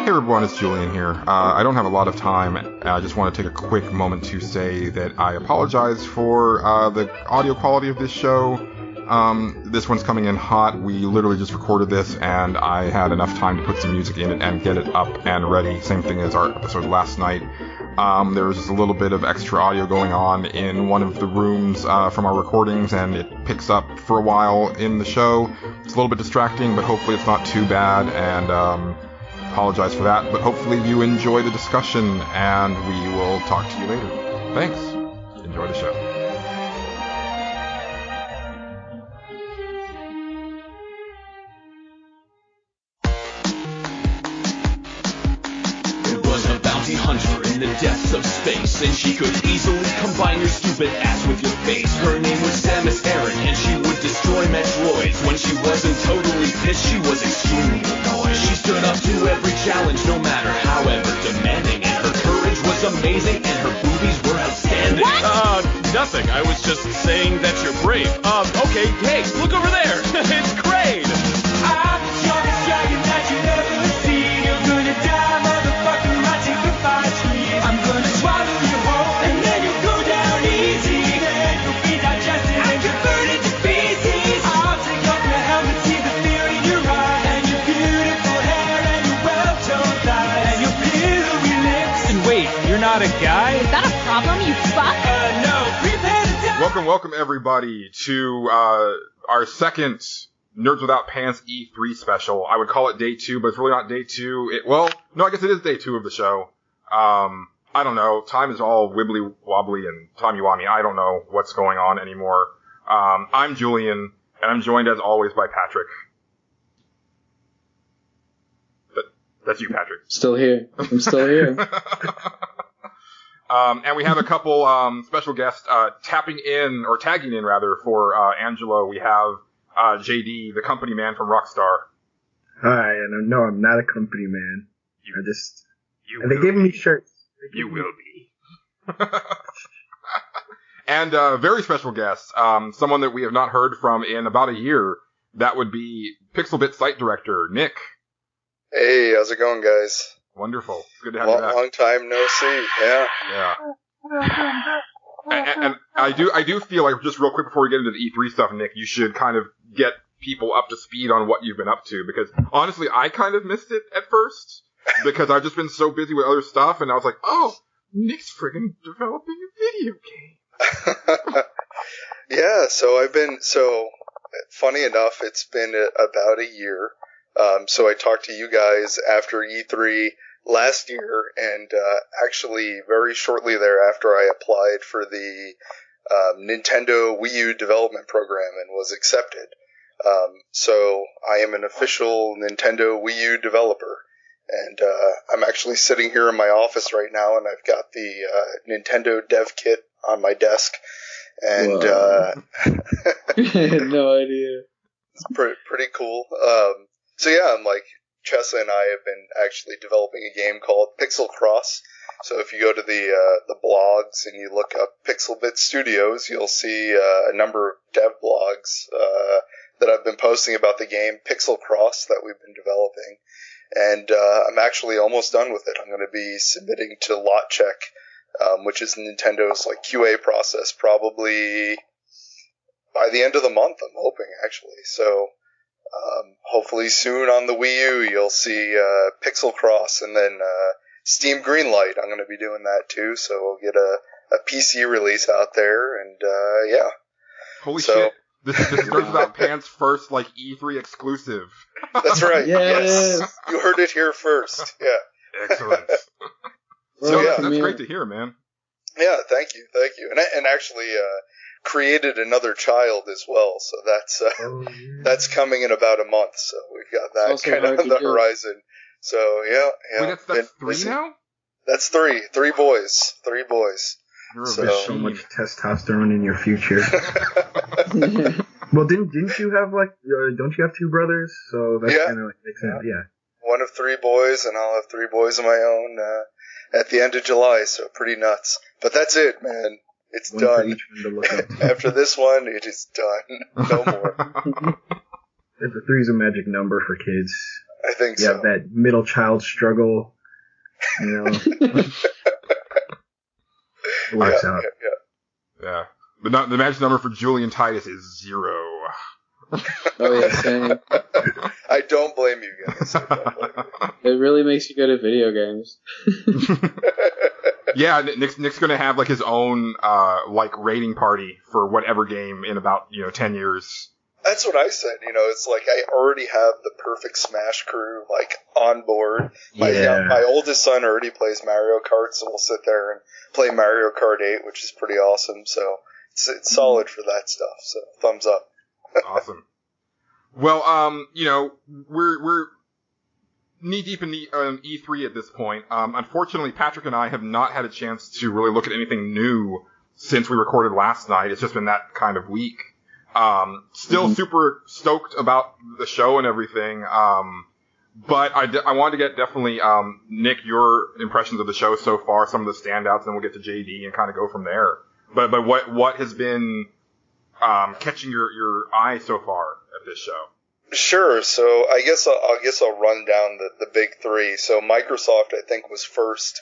Hey everyone, it's Julian here. I don't have a lot of time. I just want to take a quick moment to say that I apologize for the audio quality of this show. This one's coming in hot. We literally just recorded this, and I had enough time to put some music in it and get it up and ready. Same thing as our episode last night. There was just a little bit of extra audio going on in one of the rooms from our recordings, and it picks up for a while in the show. It's a little bit distracting, but hopefully it's not too bad, and apologize for that. But hopefully you enjoy the discussion, and we will talk to you later. Thanks. Enjoy the show. Hunter in the depths of space, and she could easily combine your stupid ass with your face. Her name was Samus Aran, and she would destroy Metroids. When she wasn't totally pissed, she was extremely annoyed. She stood up to every challenge, no matter however demanding, and her courage was amazing, and her boobies were outstanding. What? Nothing. I was just saying that you're brave. Okay, hey, look over there. It's great. I'm the strongest dragon that you've ever seen. You're gonna die, motherfucker. I'm gonna swallow you whole, and then you'll go down easy. Then you'll be digested and converted to feces. I'll take off your helmet, see the fear in your eye, and your beautiful hair, and your well-toned thighs, and your pillowy lips. And wait, you're not a guy? Is that a problem, you fuck? No, prepare to die. Welcome everybody to our second Nerds Without Pants E3 special. I would call it day 2, but it's really not day 2. I guess it is day 2 of the show. I don't know. Time is all wibbly wobbly and timey-wimey. I don't know what's going on anymore. I'm Julian, and I'm joined as always by Patrick. That's you, Patrick. Still here. I'm still here. And we have a couple special guests tagging in for Angelo. We have JD, the company man from Rockstar. Hi, and no, I'm not a company man. They gave me shirts. You will be. And very special guest, someone that we have not heard from in about a year. That would be Pixlbit site director, Nick. Hey, how's it going, guys? Wonderful. It's good to have you back. Long time no see, yeah. And I do feel like, just real quick before we get into the E3 stuff, Nick, you should kind of get people up to speed on what you've been up to, because honestly, I kind of missed it at first. Because I've just been so busy with other stuff, and I was like, oh, Nick's friggin' developing a video game. Yeah, so funny enough, it's been about a year. So I talked to you guys after E3 last year, and actually very shortly thereafter I applied for the Nintendo Wii U development program and was accepted. So I am an official Nintendo Wii U developer. And I'm actually sitting here in my office right now, and I've got the Nintendo dev kit on my desk. And I had no idea. It's pretty cool. So yeah, I'm like, Chessa and I have been actually developing a game called Pixel Cross. So if you go to the blogs and you look up Pixlbit Studios, you'll see a number of dev blogs that I've been posting about the game Pixel Cross that we've been developing. And I'm actually almost done with it. I'm going to be submitting to Lot Check, which is Nintendo's QA process, probably by the end of the month, I'm hoping, actually. So hopefully soon on the Wii U, you'll see Pixel Cross, and then Steam Greenlight. I'm going to be doing that too, so we'll get a PC release out there, and yeah. Holy shit. This is Nerds Without Pants' first E3 exclusive. That's right. Yes. You heard it here first. Yeah. Excellent. That's great to hear, man. Yeah, thank you. And actually created another child as well, so that's coming in about a month. So we've got that kind of on the horizon. So yeah. Wait, that's 3 now? That's 3 boys. 3 boys. There's so much testosterone in your future. Well, didn't you have don't you have 2 brothers? So that's kind of makes sense. Yeah. One of 3 boys, and I'll have 3 boys of my own at the end of July. So pretty nuts. But that's it, man. It's done. After this one, it is done. No more. The 3's a magic number for kids. I think You so. have that middle child struggle. You know, it works out. Yeah. The magic number for Julian Titus is 0. Oh yeah, same. I don't blame you guys. I don't blame you. It really makes you good at video games. Yeah, Nick's gonna have like his own like rating party for whatever game in about 10 years. That's what I said. It's like I already have the perfect Smash crew like on board. My oldest son already plays Mario Kart, so we'll sit there and play Mario Kart 8, which is pretty awesome. So it's solid for that stuff. So thumbs up. Awesome. Well, we're knee deep in the E3 at this point. Unfortunately, Patrick and I have not had a chance to really look at anything new since we recorded last night. It's just been that kind of week. Still super stoked about the show and everything. But I wanted to get definitely, Nick, your impressions of the show so far, some of the standouts, and we'll get to JD and kind of go from there. But what has been catching your eye so far at this show? Sure. So I guess I'll run down the big three. So Microsoft, I think, was first,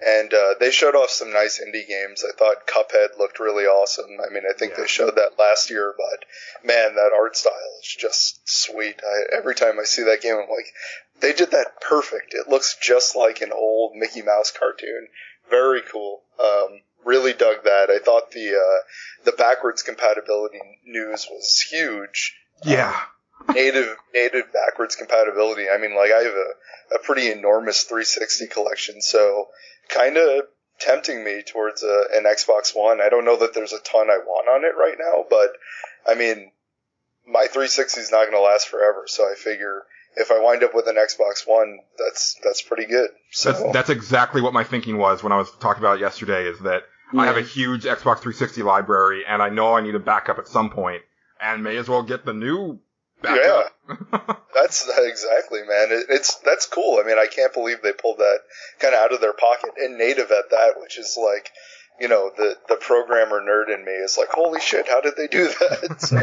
and they showed off some nice indie games. I thought Cuphead looked really awesome. I mean, I think they showed that last year, but man, that art style is just sweet. Every time I see that game, I'm like, they did that perfect. It looks just like an old Mickey Mouse cartoon. Very cool. Really dug that. I thought the backwards compatibility news was huge. Yeah. Native backwards compatibility. I mean, like, I have a pretty enormous 360 collection, so kind of tempting me towards an Xbox One. I don't know that there's a ton I want on it right now, but I mean, my 360 is not going to last forever, so I figure if I wind up with an Xbox One, that's pretty good. So That's exactly what my thinking was when I was talking about it yesterday, is that I have a huge Xbox 360 library, and I know I need a backup at some point, and may as well get the new backup. Yeah, that's exactly, man. That's cool. I mean, I can't believe they pulled that kind of out of their pocket, and native at that, which is like, the programmer nerd in me is like, holy shit, how did they do that? So,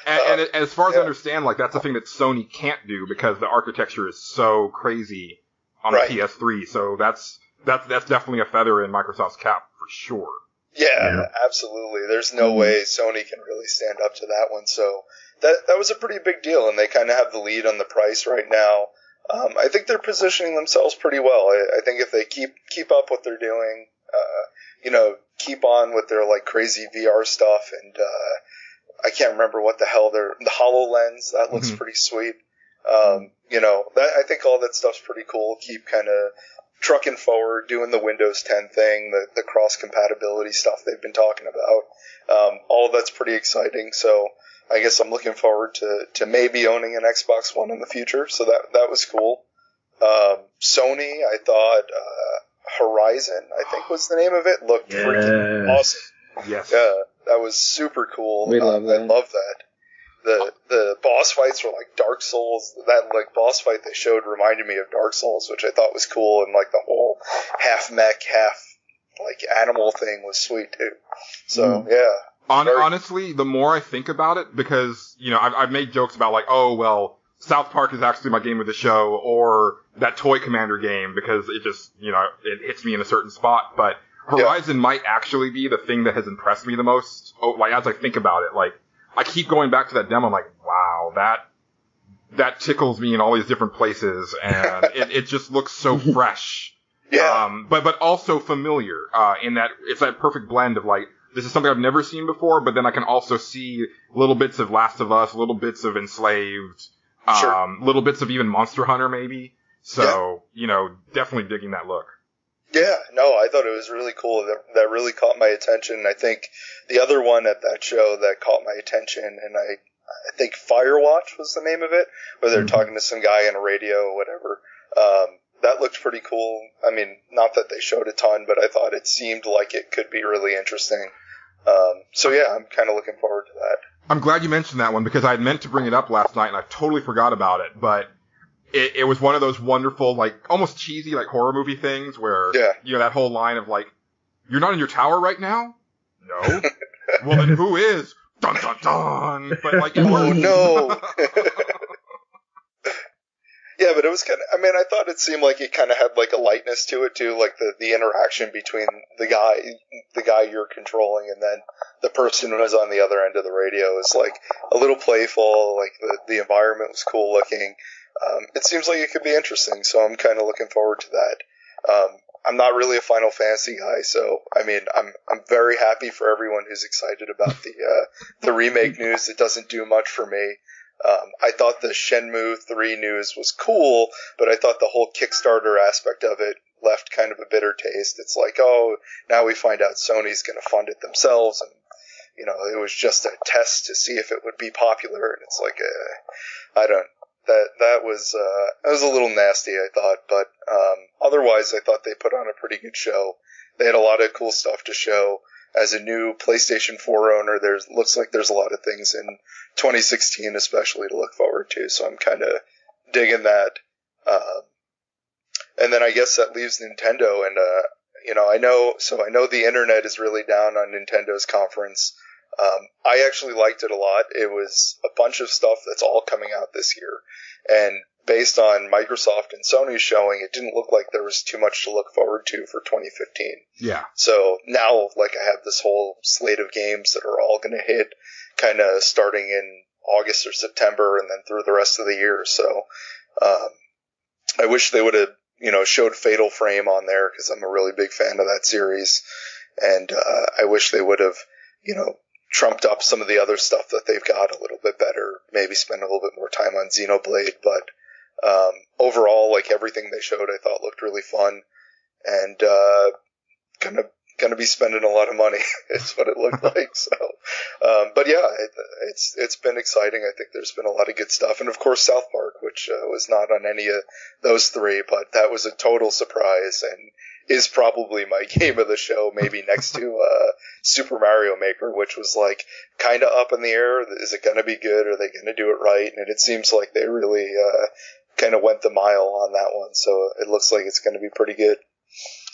and as far as I understand, like, that's the thing that Sony can't do because the architecture is so crazy on the PS3. So that's definitely a feather in Microsoft's cap for sure. Yeah, absolutely. There's no way Sony can really stand up to that one. So that was a pretty big deal, and they kind of have the lead on the price right now. I think they're positioning themselves pretty well. I think if they keep up what they're doing, keep on with their like crazy VR stuff, and I can't remember what the hell the HoloLens, that looks pretty sweet. I think all that stuff's pretty cool. Keep kind of trucking forward, doing the Windows 10 thing, the cross-compatibility stuff they've been talking about. All of that's pretty exciting, so I guess I'm looking forward to maybe owning an Xbox One in the future, so that was cool. Sony, I thought Horizon, I think was the name of it, looked freaking awesome. Yes. Yeah, that was super cool. We love that. I love that. The boss fights were like Dark Souls. That like boss fight they showed reminded me of Dark Souls, which I thought was cool, and like the whole half mech, half like animal thing was sweet too. So yeah. Honestly, the more I think about it, because I've made jokes about like, oh well, South Park is actually my game of the show, or that Toy Commander game, because it just it hits me in a certain spot. But Horizon might actually be the thing that has impressed me the most. Oh, like as I think about it, like I keep going back to that demo. I'm like, wow, that tickles me in all these different places, and it just looks so fresh. Yeah. But also familiar. In that it's that perfect blend of like, this is something I've never seen before, but then I can also see little bits of Last of Us, little bits of Enslaved, little bits of even Monster Hunter maybe. So definitely digging that look. Yeah, no, I thought it was really cool. That really caught my attention. I think the other one at that show that caught my attention, and I think Firewatch was the name of it, where they're talking to some guy on a radio or whatever. That looked pretty cool. I mean, not that they showed a ton, but I thought it seemed like it could be really interesting. So yeah, I'm kind of looking forward to that. I'm glad you mentioned that one, because I had meant to bring it up last night and I totally forgot about it, but it was one of those wonderful, like, almost cheesy, like, horror movie things where, that whole line of, like, you're not in your tower right now? No. Well, then who is? Dun, dun, dun. But, like, oh, no. Yeah, but it was kind of, I mean, I thought it seemed like it kind of had like a lightness to it too, like the interaction between the guy you're controlling and then the person who was on the other end of the radio is like a little playful, like the environment was cool looking. It seems like it could be interesting, so I'm kind of looking forward to that. I'm not really a Final Fantasy guy, so I mean, I'm very happy for everyone who's excited about the remake news. It doesn't do much for me. I thought the Shenmue 3 news was cool, but I thought the whole Kickstarter aspect of it left kind of a bitter taste. It's like, oh, now we find out Sony's going to fund it themselves, and it was just a test to see if it would be popular, and it's like, that was a little nasty, I thought, but otherwise I thought they put on a pretty good show. They had a lot of cool stuff to show. As a new PlayStation 4 owner, looks like there's a lot of things in 2016 especially to look forward to, so I'm kind of digging that. And then I guess that leaves Nintendo, and I know the internet is really down on Nintendo's conference. I actually liked it a lot. It was a bunch of stuff that's all coming out this year, and based on Microsoft and Sony's showing, it didn't look like there was too much to look forward to for 2015. Yeah. So now, I have this whole slate of games that are all going to hit kind of starting in August or September and then through the rest of the year. So I wish they would have, showed Fatal Frame on there because I'm a really big fan of that series. And I wish they would have, trumped up some of the other stuff that they've got a little bit better, maybe spend a little bit more time on Xenoblade, but overall, everything they showed I thought looked really fun, and gonna be spending a lot of money is what it looked like. So but yeah, it's been exciting. I think there's been a lot of good stuff, and of course South Park, which was not on any of those three, but that was a total surprise and is probably my game of the show, maybe next to Super Mario Maker, which was kind of up in the air. Is it going to be good? Are they going to do it right? And it seems like they really kind of went the mile on that one, so it looks like it's going to be pretty good.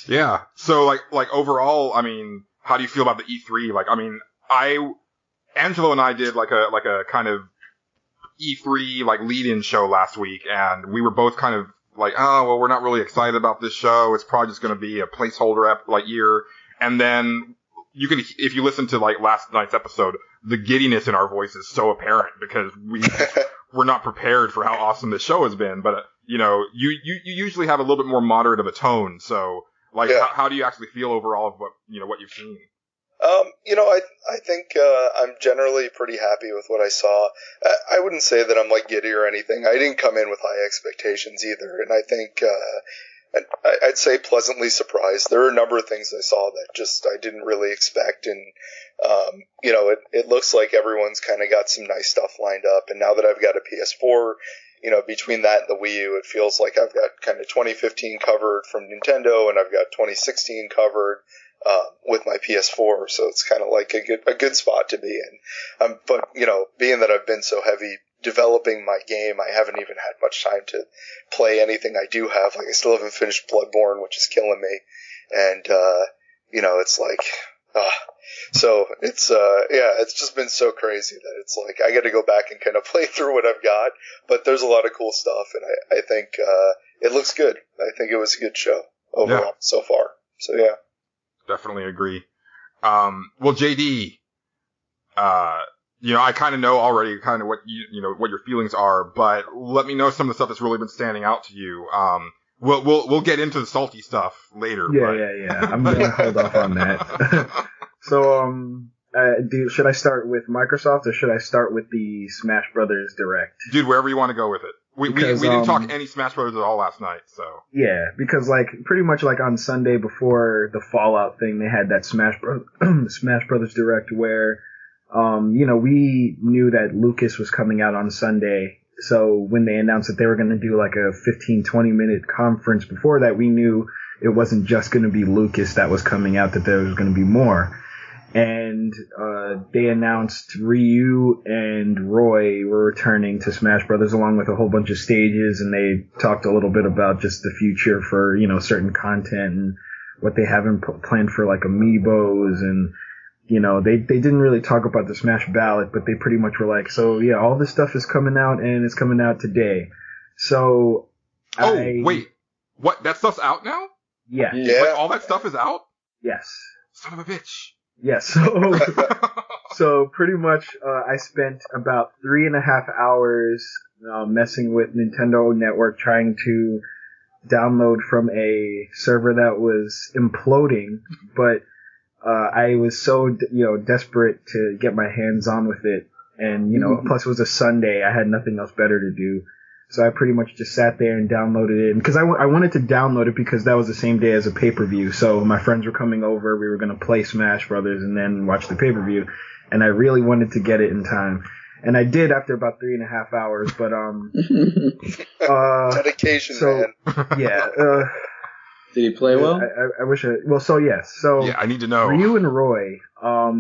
Yeah. So overall, I mean, how do you feel about the E3? Angelo and I did a kind of E3 lead-in show last week, and we were both kind of we're not really excited about this show. It's probably just going to be a placeholder year. And then if you listen to last night's episode, the giddiness in our voice is so apparent because we're not prepared for how awesome this show has been. But you usually have a little bit more moderate of a tone. So how do you actually feel overall of what you've seen? I think I'm generally pretty happy with what I saw. I wouldn't say that I'm giddy or anything. I didn't come in with high expectations either, and I think I'd say pleasantly surprised. There are a number of things I saw that just I didn't really expect, and it looks like everyone's kind of got some nice stuff lined up. And now that I've got a PS4, between that and the Wii U, it feels like I've got kind of 2015 covered from Nintendo, and I've got 2016 covered. With my PS4, so it's kind of a good spot to be in. But being that I've been so heavy developing my game, I haven't even had much time to play anything I do have. I still haven't finished Bloodborne, which is killing me, and it's so it's it's just been so crazy that it's I got to go back and kind of play through what I've got. But there's a lot of cool stuff, and I think it looks good. I think it was a good show overall so far. So yeah. Definitely agree. Well, JD, I kind of know already kind of what what your feelings are, but let me know some of the stuff that's really been standing out to you. We'll get into the salty stuff later. Yeah. I'm gonna hold off on that. So, should I start with Microsoft or should I start with the Smash Brothers Direct? Dude, wherever you want to go with it. We didn't talk any Smash Brothers at all last night, so. Yeah, because pretty much on Sunday before the Fallout thing, they had that Smash Brothers Direct where, we knew that Lucas was coming out on Sunday. So when they announced that they were going to do a 15-20 minute conference before that, we knew it wasn't just going to be Lucas that was coming out, that there was going to be more. And they announced Ryu and Roy were returning to Smash Brothers along with a whole bunch of stages, and they talked a little bit about just the future for certain content and what they have planned for amiibos, and they didn't really talk about the Smash Ballot, but they pretty much were so yeah, all this stuff is coming out and it's coming out today. So Oh, wait. What? That stuff's out now? Yeah. Yeah. Like, all that stuff is out? Yes. Son of a bitch. Yes. So pretty much, I spent about 3.5 hours messing with Nintendo Network trying to download from a server that was imploding, but I was so desperate to get my hands on with it, and plus it was a Sunday, I had nothing else better to do, so I pretty much just sat there and downloaded it, because I wanted to download it because that was the same day as a pay-per-view, so my friends were coming over, we were going to play Smash Brothers and then watch the pay-per-view, and I really wanted to get it in time. And I did after about 3.5 hours, but dedication, so, man. Yeah. Did he play well? I wish I. Well, so yes. So yeah, I need to know. Ryu and Roy. I'll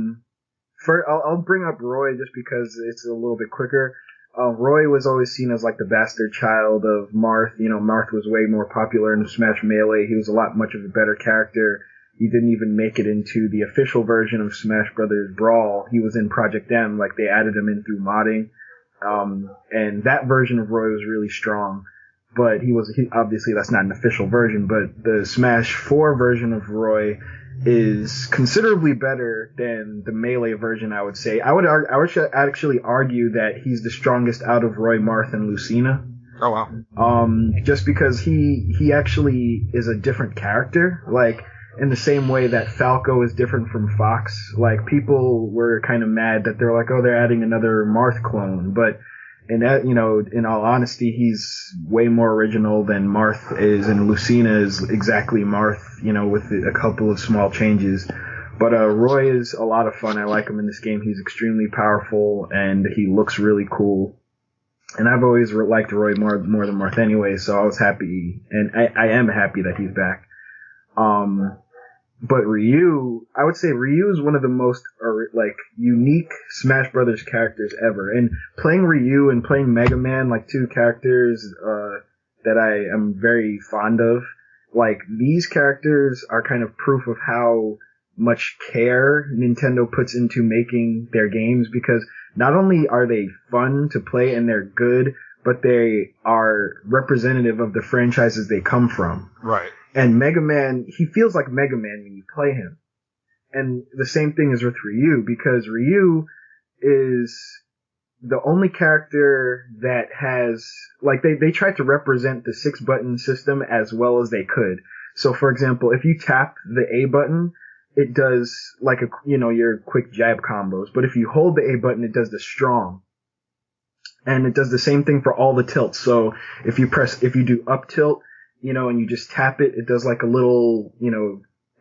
bring up Roy just because it's a little bit quicker. Roy was always seen as like the bastard child of Marth. Marth was way more popular in Smash Melee. He was much of a better character. He didn't even make it into the official version of Smash Brothers Brawl. He was in Project M, like they added him in through modding. And that version of Roy was really strong. But obviously that's not an official version, but the Smash 4 version of Roy is considerably better than the Melee version, I would say. I would actually argue that he's the strongest out of Roy, Marth, and Lucina. Oh, wow. Just because he actually is a different character. Like, in the same way that Falco is different from Fox. Like, people were kind of mad that they're like, oh, they're adding another Marth clone. But in all honesty, he's way more original than Marth is, and Lucina is exactly Marth, with a couple of small changes. But Roy is a lot of fun. I like him in this game. He's extremely powerful, and he looks really cool. And I've always liked Roy more than Marth anyway, so I was happy, and I am happy that he's back. But Ryu, I would say Ryu is one of the most unique Smash Brothers characters ever. And playing Ryu and playing Mega Man, like two characters that I am very fond of, like these characters are kind of proof of how much care Nintendo puts into making their games, because not only are they fun to play and they're good, but they are representative of the franchises they come from. Right. And Mega Man, he feels like Mega Man when you play him. And the same thing is with Ryu, because Ryu is the only character that has, like, they tried to represent the 6-button system as well as they could. So, for example, if you tap the A button, it does, like, your quick jab combos. But if you hold the A button, it does the strong. And it does the same thing for all the tilts. So, if you do up tilt, and you just tap it, it does like a little,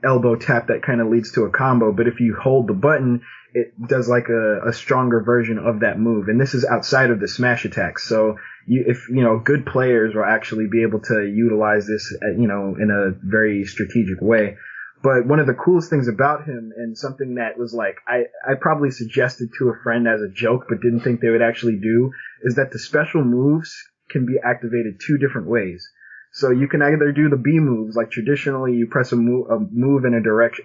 elbow tap that kind of leads to a combo. But if you hold the button, it does like a stronger version of that move. And this is outside of the smash attacks. So if good players will actually be able to utilize this, in a very strategic way. But one of the coolest things about him, and something that was like, I probably suggested to a friend as a joke, but didn't think they would actually do, is that the special moves can be activated 2 different ways. So you can either do the B moves, like traditionally you press a move in a direction,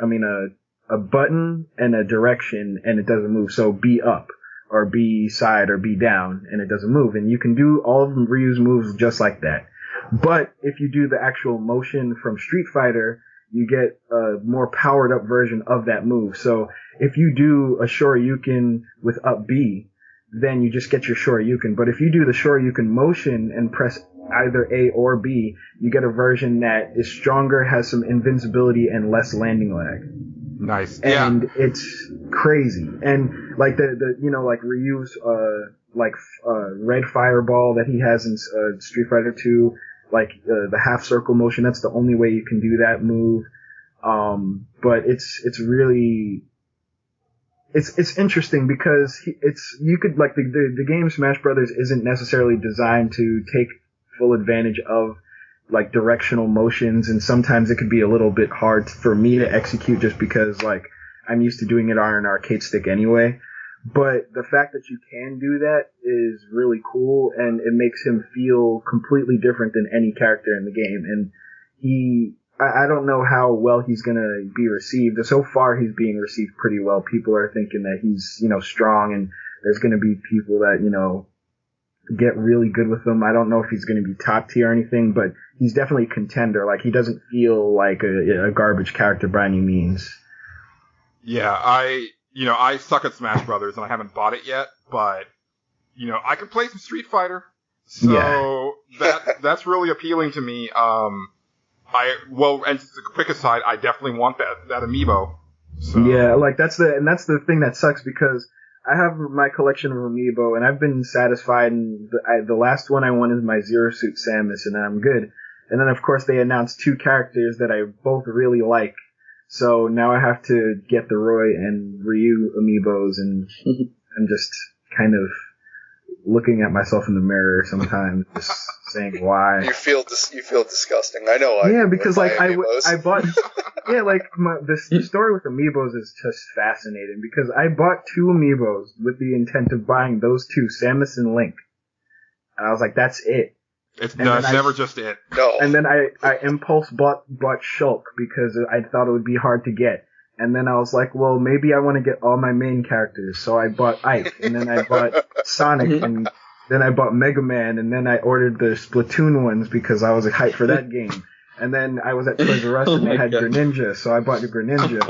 a button and a direction, and it doesn't move. So B up, or B side, or B down, and it doesn't move. And you can do all of Ryu's moves just like that. But if you do the actual motion from Street Fighter, you get a more powered up version of that move. So if you do a Shoryuken with up B, then you just get your Shoryuken. But if you do the Shoryuken motion and press either A or B, you get a version that is stronger, has some invincibility, and less landing lag. Nice. And it's crazy. And like like Ryu's red fireball that he has in Street Fighter 2, like the half circle motion, that's the only way you can do that move. But it's really it's interesting because the game Smash Brothers isn't necessarily designed to take full advantage of like directional motions, and sometimes it could be a little bit hard for me to execute just because like I'm used to doing it on an arcade stick anyway. But the fact that you can do that is really cool, and it makes him feel completely different than any character in the game. And I don't know how well he's gonna be received. So far he's being received pretty well. People are thinking that he's, strong, and there's gonna be people that, get really good with him. I don't know if he's going to be top tier or anything, but he's definitely a contender. Like, he doesn't feel like a garbage character by any means. Yeah, I suck at Smash Brothers and I haven't bought it yet, but I could play some Street Fighter, so that's really appealing to me. And just a quick aside, I definitely want that amiibo. So. Yeah, like that's the thing that sucks, because I have my collection of amiibo and I've been satisfied. And the last one I want is my Zero Suit Samus, and I'm good. And then of course they announced 2 characters that I both really like. So now I have to get the Roy and Ryu amiibos, and I'm just kind of looking at myself in the mirror sometimes, just saying why. You feel disgusting. I know. Yeah, because like I bought. Yeah, like the story with amiibos is just fascinating, because I bought 2 amiibos with the intent of buying those 2, Samus and Link. And I was like, that's it. It's never just it. No. And then I impulse bought Shulk because I thought it would be hard to get. And then I was like, well, maybe I want to get all my main characters. So I bought Ike, and then I bought Sonic, and then I bought Mega Man, and then I ordered the Splatoon ones because I was hyped for that game. And then I was at Toys R Us and they had Greninja, so I bought the Greninja.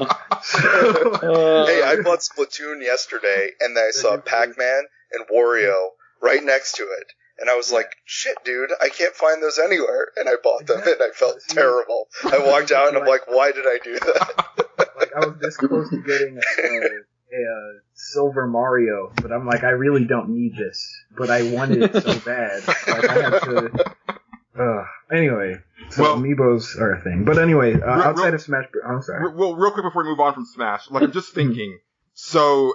Hey, I bought Splatoon yesterday, and then I saw Pac-Man and Wario right next to it. And I was like, shit, dude, I can't find those anywhere. And I bought them, and I felt terrible. I walked out, and I'm like, why did I do that? Like, I was this close to getting a Silver Mario, but I'm like, I really don't need this. But I wanted it so bad. Like, I had to... Anyway, so amiibos are a thing. But anyway, outside of Smash... I'm sorry. Well, real quick before we move on from Smash, like, I'm just thinking, so...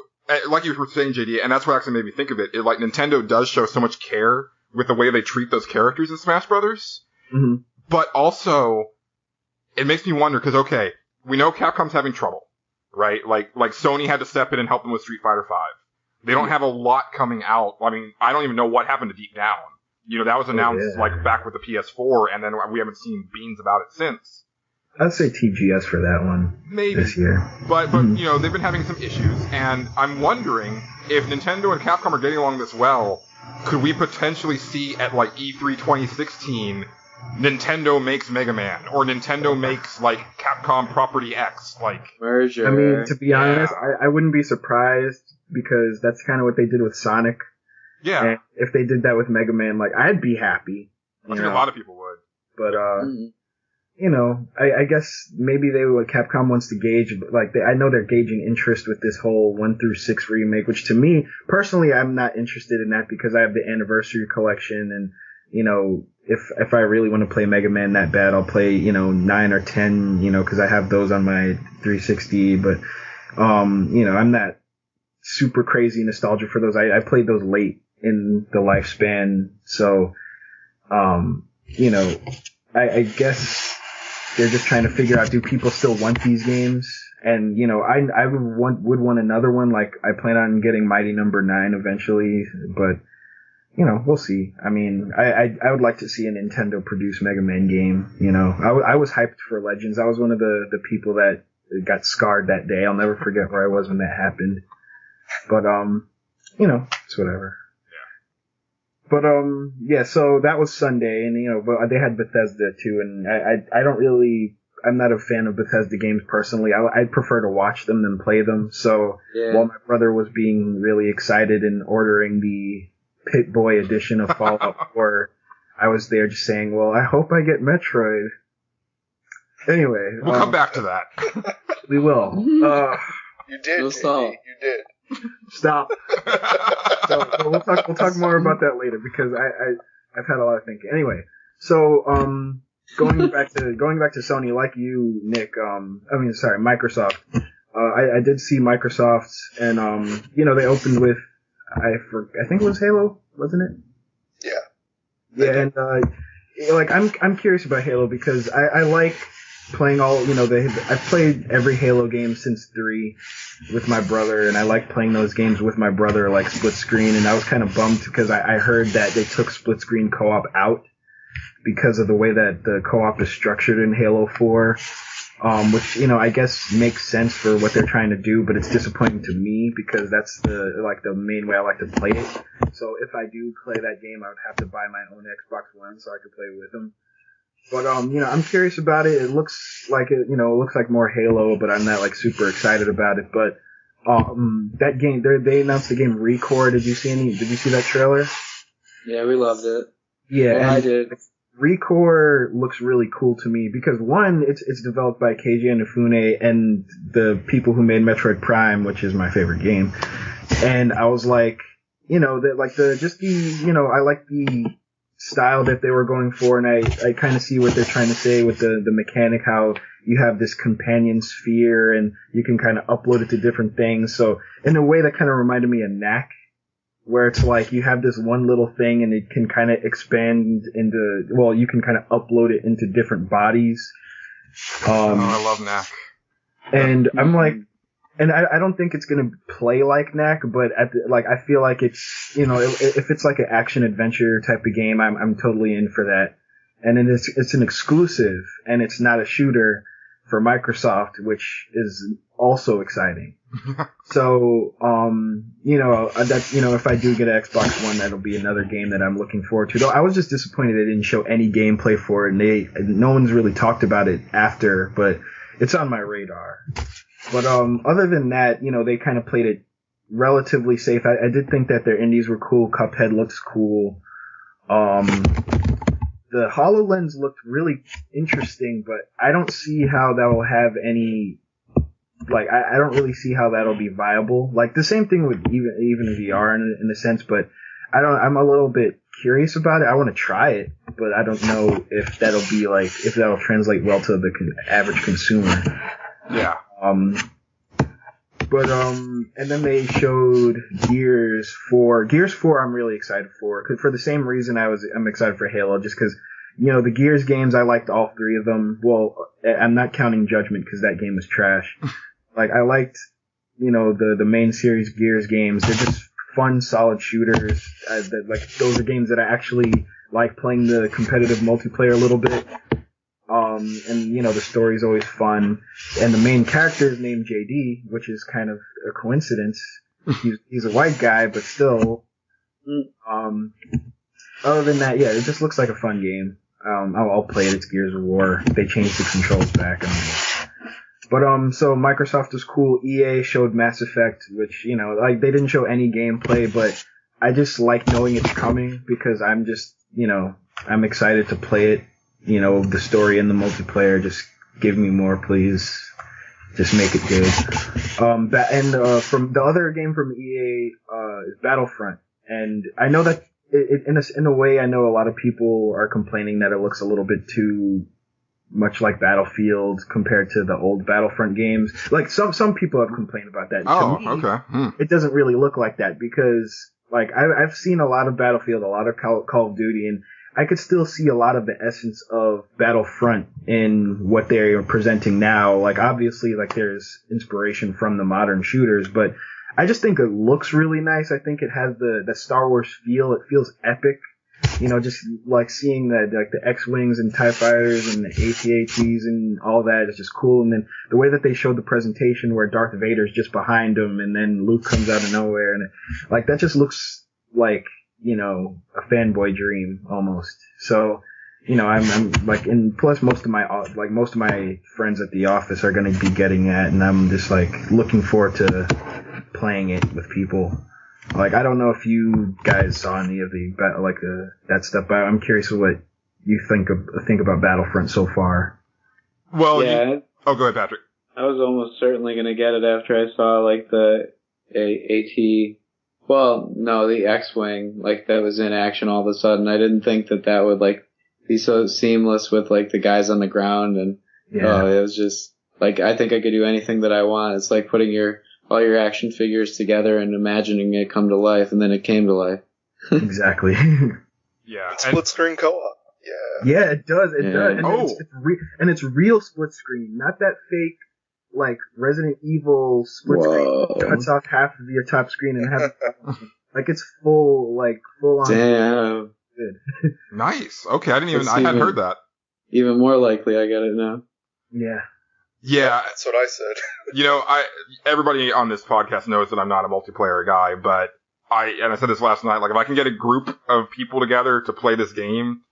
Like you were saying, JD, and that's what actually made me think of it. Like, Nintendo does show so much care with the way they treat those characters in Smash Brothers. Mm-hmm. But also, it makes me wonder, because, okay, we know Capcom's having trouble, right? Like Sony had to step in and help them with Street Fighter V. They don't have a lot coming out. I mean, I don't even know what happened to Deep Down. That was announced, back with the PS4, and then we haven't seen beans about it since. I'd say TGS for that one. Maybe. This year. But they've been having some issues, and I'm wondering if Nintendo and Capcom are getting along this well, could we potentially see at, like, E3 2016, Nintendo makes Mega Man, or Nintendo makes, like, Capcom Property X, like... Merger. I mean, to be honest, I wouldn't be surprised, because that's kind of what they did with Sonic. Yeah. And if they did that with Mega Man, like, I'd be happy. I think a lot of people would. But, I guess maybe Capcom wants to gauge, like, I know they're gauging interest with this whole 1 through 6 remake, which to me, personally, I'm not interested in that, because I have the Anniversary Collection, and, if I really want to play Mega Man that bad, I'll play, 9 or 10, because I have those on my 360, but, I'm not super crazy nostalgic for those. I played those late in the lifespan, so, I guess they're just trying to figure out, do people still want these games? And, I would want another one. Like, I plan on getting Mighty Number 9 eventually, but, we'll see. I mean, I would like to see a Nintendo produce Mega Man game, I was hyped for Legends. I was one of the people that got scarred that day. I'll never forget where I was when that happened. But, it's whatever. But, so that was Sunday, and, but they had Bethesda too, and I'm not a fan of Bethesda games personally. I prefer to watch them than play them, so while my brother was being really excited and ordering the Pit-Boy edition of Fallout 4, I was there just saying, well, I hope I get Metroid. Anyway. We'll come back to that. We will. You did, JD, you did. Stop. So we'll talk more about that later, because I've had a lot of thinking. Anyway, so going back to Sony, like you, Nick. Microsoft. I did see Microsoft, and they opened with I think it was Halo, wasn't it? Yeah. Yeah, and I'm curious about Halo, because I like playing all, I've played every Halo game since 3 with my brother, and I like playing those games with my brother, like split screen, and I was kind of bummed because I heard that they took split screen co-op out because of the way that the co-op is structured in Halo 4. which, I guess makes sense for what they're trying to do, but it's disappointing to me because that's the main way I like to play it. So if I do play that game, I would have to buy my own Xbox One so I could play with them. But, I'm curious about it. It looks like it looks like more Halo, but I'm not like super excited about it. But, that game, they announced the game Recore. Did you see that trailer? Yeah, we loved it. Yeah, well, I did. Recore looks really cool to me because one, it's developed by Keiji Inafune and the people who made Metroid Prime, which is my favorite game. And I was like, I like the style that they were going for, and I kind of see what they're trying to say with the mechanic, how you have this companion sphere and you can kind of upload it to different things. So in a way that kind of reminded me of Knack, where it's like you have this one little thing and it can kind of expand into, well, you can kind of upload it into different bodies. I love Knack. And I'm like, and I don't think it's gonna play like Knack, but I feel like it's, if it's like an action adventure type of game, I'm totally in for that. And then it's an exclusive and it's not a shooter for Microsoft, which is also exciting. So, if I do get an Xbox One, that'll be another game that I'm looking forward to. Though I was just disappointed they didn't show any gameplay for it, and no one's really talked about it after, but it's on my radar. But other than that, they kind of played it relatively safe. I did think that their indies were cool. Cuphead looks cool. The HoloLens looked really interesting, but I don't see how that will have any. Like, I don't really see how that'll be viable. Like, the same thing with even VR in a sense, but I'm a little bit curious about it. I want to try it, but I don't know if that'll translate well to the average consumer. Yeah. And then they showed Gears 4. Gears 4 I'm really excited for the same reason I'm excited for Halo, just because, the Gears games, I liked all three of them. Well, I'm not counting Judgment because that game was trash. Like, I liked, the main series Gears games. They're just fun, solid shooters. Those are games that I actually like playing the competitive multiplayer a little bit. And the story's always fun. And the main character is named JD, which is kind of a coincidence. He's a white guy, but still. Other than that, yeah, it just looks like a fun game. I'll play it. It's Gears of War. They changed the controls back. But so Microsoft was cool. EA showed Mass Effect, which, they didn't show any gameplay, but I just like knowing it's coming because I'm just, I'm excited to play it. The story and the multiplayer, just give me more, please. Just make it good. From the other game from EA is Battlefront, and I know that in a way, I know a lot of people are complaining that it looks a little bit too much like Battlefield compared to the old Battlefront games. Like some people have complained about that. Oh, to me, okay. It doesn't really look like that because like I've seen a lot of Battlefield, a lot of Call of Duty, and I could still see a lot of the essence of Battlefront in what they are presenting now. Like, obviously, like, there's inspiration from the modern shooters, but I just think it looks really nice. I think it has the Star Wars feel. It feels epic. Just like seeing the X-Wings and TIE Fighters and the AT-ATs and all that is just cool. And then the way that they showed the presentation where Darth Vader's just behind him and then Luke comes out of nowhere, and like, that just looks like, a fanboy dream almost. So, I'm like, and plus most of my friends at the office are going to be getting that, and I'm just like looking forward to playing it with people. Like, I don't know if you guys saw any of that stuff, but I'm curious what you think about Battlefront so far. Well, yeah. Go ahead, Patrick. I was almost certainly going to get it after I saw like the AT. Well, no, the X-Wing, like, that was in action all of a sudden. I didn't think that would, like, be so seamless with, like, the guys on the ground, and, it was just, like, I think I could do anything that I want. It's like putting all your action figures together and imagining it come to life, and then it came to life. Exactly. Yeah. Split screen co-op. Yeah. Yeah, it does. It does. And it's real split screen, not that fake, like, Resident Evil split screen cuts off half of your top screen and half like, it's full on. Damn. Good. Nice. Okay, I hadn't heard that. Even more likely I get it now. Yeah. Yeah, That's what I said. Everybody on this podcast knows that I'm not a multiplayer guy, but I said this last night, like, if I can get a group of people together to play this game,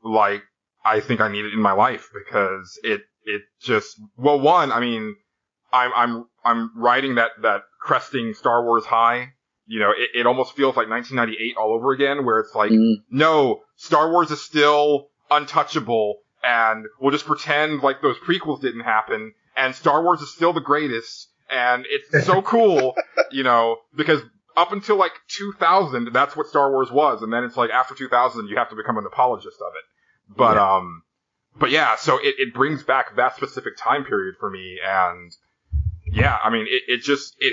like, I think I need it in my life, because it just, well, one, I mean, I'm riding that cresting Star Wars high. It almost feels like 1998 all over again, where it's like, no, Star Wars is still untouchable, and we'll just pretend like those prequels didn't happen, and Star Wars is still the greatest, and it's so cool, because up until like 2000, that's what Star Wars was, and then it's like after 2000, you have to become an apologist of it. But yeah, so it brings back that specific time period for me, and yeah, I mean, it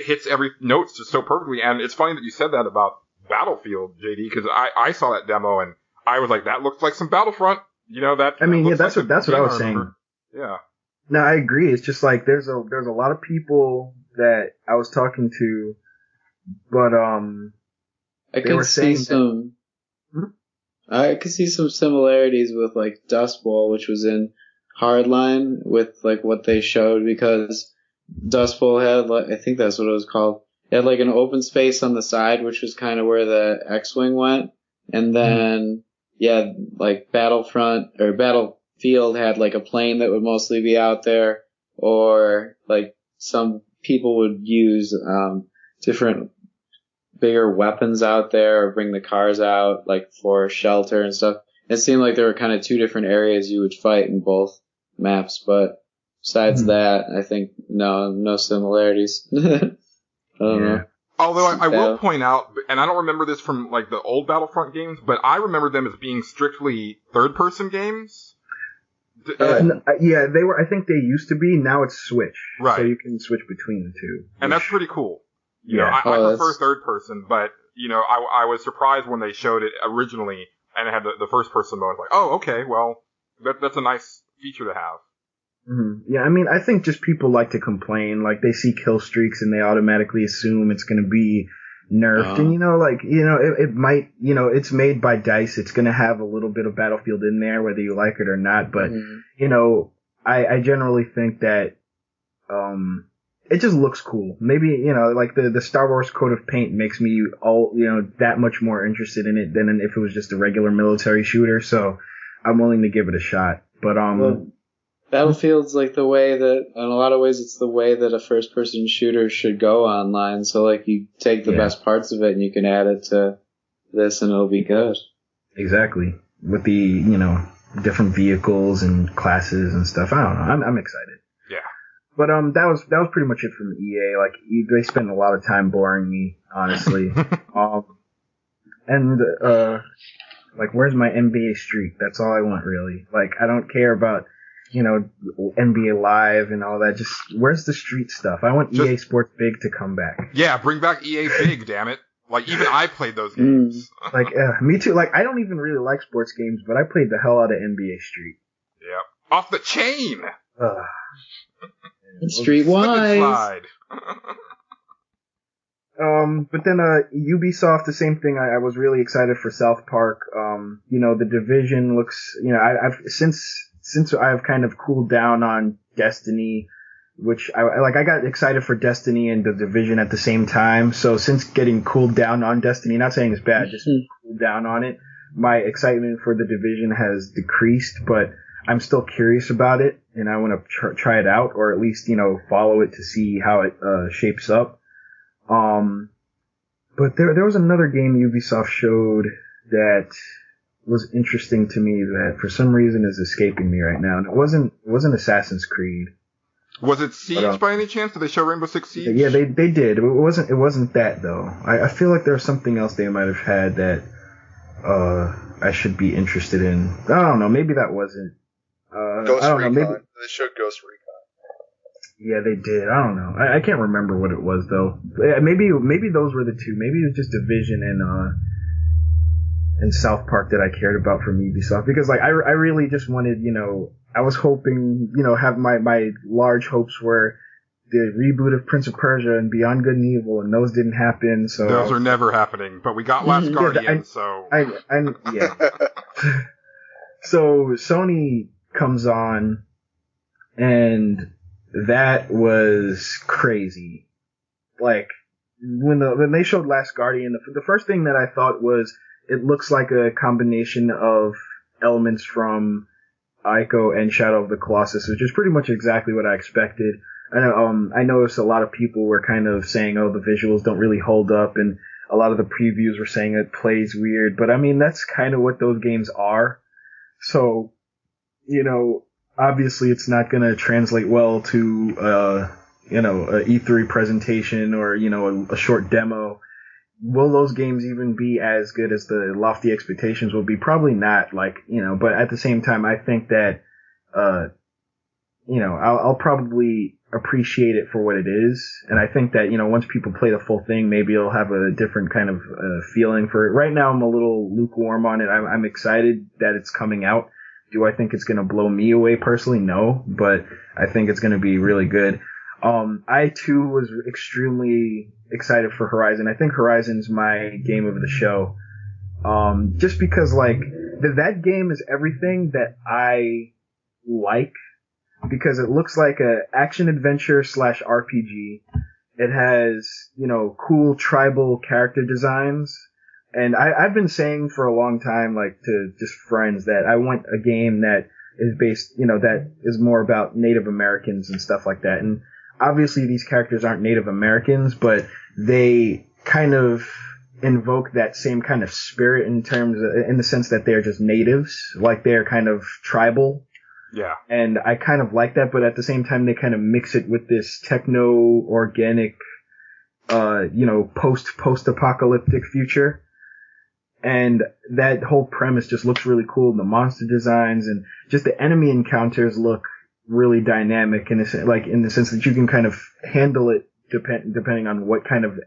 hits every note just so perfectly, and it's funny that you said that about Battlefield, JD, because I saw that demo, and I was like, that looks like some Battlefront, that's what I was saying. Yeah. No, I agree. It's just like, there's a lot of people that I was talking to, but, I could see some similarities with like Dust Bowl, which was in Hardline, with like what they showed, because Dust Bowl had, like, I think that's what it was called. It had like an open space on the side, which was kind of where the X-Wing went. And then, like Battlefront or Battlefield had like a plane that would mostly be out there, or like some people would use, different bigger weapons out there, or bring the cars out like for shelter and stuff. It seemed like there were kind of two different areas you would fight in both maps, but besides that, I think no similarities. I don't know. Although I will point out, and I don't remember this from like the old Battlefront games, but I remember them as being strictly third-person games. Yeah, they were. I think they used to be. Now it's Switch, right? So you can switch between the two, and that's pretty cool. I prefer third-person, but I was surprised when they showed it originally, and it had the first-person mode. Like, oh, okay, well, that's a nice feature to have. Mm-hmm. Yeah, I mean, I think just people like to complain, like they see kill streaks and they automatically assume it's going to be nerfed, and it might, it's made by DICE, it's going to have a little bit of Battlefield in there, whether you like it or not, but I generally think that it just looks cool. Maybe like the Star Wars coat of paint makes me that much more interested in it than if it was just a regular military shooter, so I'm willing to give it a shot. But Battlefield's like the way that, in a lot of ways, it's the way that a first-person shooter should go online. So, like, you take the best parts of it and you can add it to this and it'll be good. Exactly. With the, different vehicles and classes and stuff. I don't know. I'm excited. Yeah. But, that was pretty much it from EA. Like, they spent a lot of time boring me, honestly. Like, where's my NBA streak? That's all I want, really. Like, I don't care about, NBA Live and all that. Just, where's the street stuff? I want EA Sports Big to come back. Yeah, bring back EA Big, damn it. Like, even I played those games. Like, me too. Like, I don't even really like sports games, but I played the hell out of NBA Street. Yeah. Off the chain! Streetwise. But then, Ubisoft, the same thing. I was really excited for South Park. The Division looks, I've, since I've kind of cooled down on Destiny, which I got excited for Destiny and the Division at the same time. So since getting cooled down on Destiny, not saying it's bad, just cooled down on it, my excitement for the Division has decreased, but I'm still curious about it and I want to try it out, or at least, follow it to see how it, shapes up. But there was another game Ubisoft showed that was interesting to me that for some reason is escaping me right now. And it wasn't Assassin's Creed. Was it Siege by any chance? Did they show Rainbow Six Siege? Yeah, they did. It wasn't that though. I feel like there was something else they might have had that, I should be interested in. I don't know. Maybe that wasn't, Ghost Recon. Maybe they showed Ghost Recon. Yeah, they did. I don't know. I can't remember what it was though. Maybe those were the two. Maybe it was just Division and South Park that I cared about from Ubisoft, because like I really just wanted, I was hoping, have my large hopes were the reboot of Prince of Persia and Beyond Good and Evil, and those didn't happen. So those are never happening. But we got Last Guardian, so yeah. So Sony comes on and that was crazy. Like, when they showed Last Guardian, the first thing that I thought was, it looks like a combination of elements from Ico and Shadow of the Colossus, which is pretty much exactly what I expected. And I noticed a lot of people were kind of saying, oh, the visuals don't really hold up, and a lot of the previews were saying it plays weird. But I mean, that's kind of what those games are. So, you know, obviously it's not going to translate well to, you know, a E3 presentation or, you know, a short demo. Will those games even be as good as the lofty expectations will be? Probably not, like, you know, but at the same time, I think that, you know, I'll probably appreciate it for what it is. And I think that, you know, once people play the full thing, maybe it'll have a different kind of feeling for it. Right now, I'm a little lukewarm on it. I'm excited that it's coming out. Do I think it's going to blow me away personally? No, but I think it's going to be really good. I too was extremely excited for Horizon. I think Horizon's my game of the show. Just because, like, that game is everything that I like, because it looks like a action adventure / RPG. It has, you know, cool tribal character designs. And I've been saying for a long time, like, to just friends, that I want a game that is based, you know, that is more about Native Americans and stuff like that. And obviously these characters aren't Native Americans, but they kind of invoke that same kind of spirit in the sense that they're just natives, like they're kind of tribal. Yeah. And I kind of like that, but at the same time they kind of mix it with this techno-organic, you know, post-apocalyptic future. And that whole premise just looks really cool. The monster designs and just the enemy encounters look really dynamic in the sense that you can kind of handle it depending on what kind of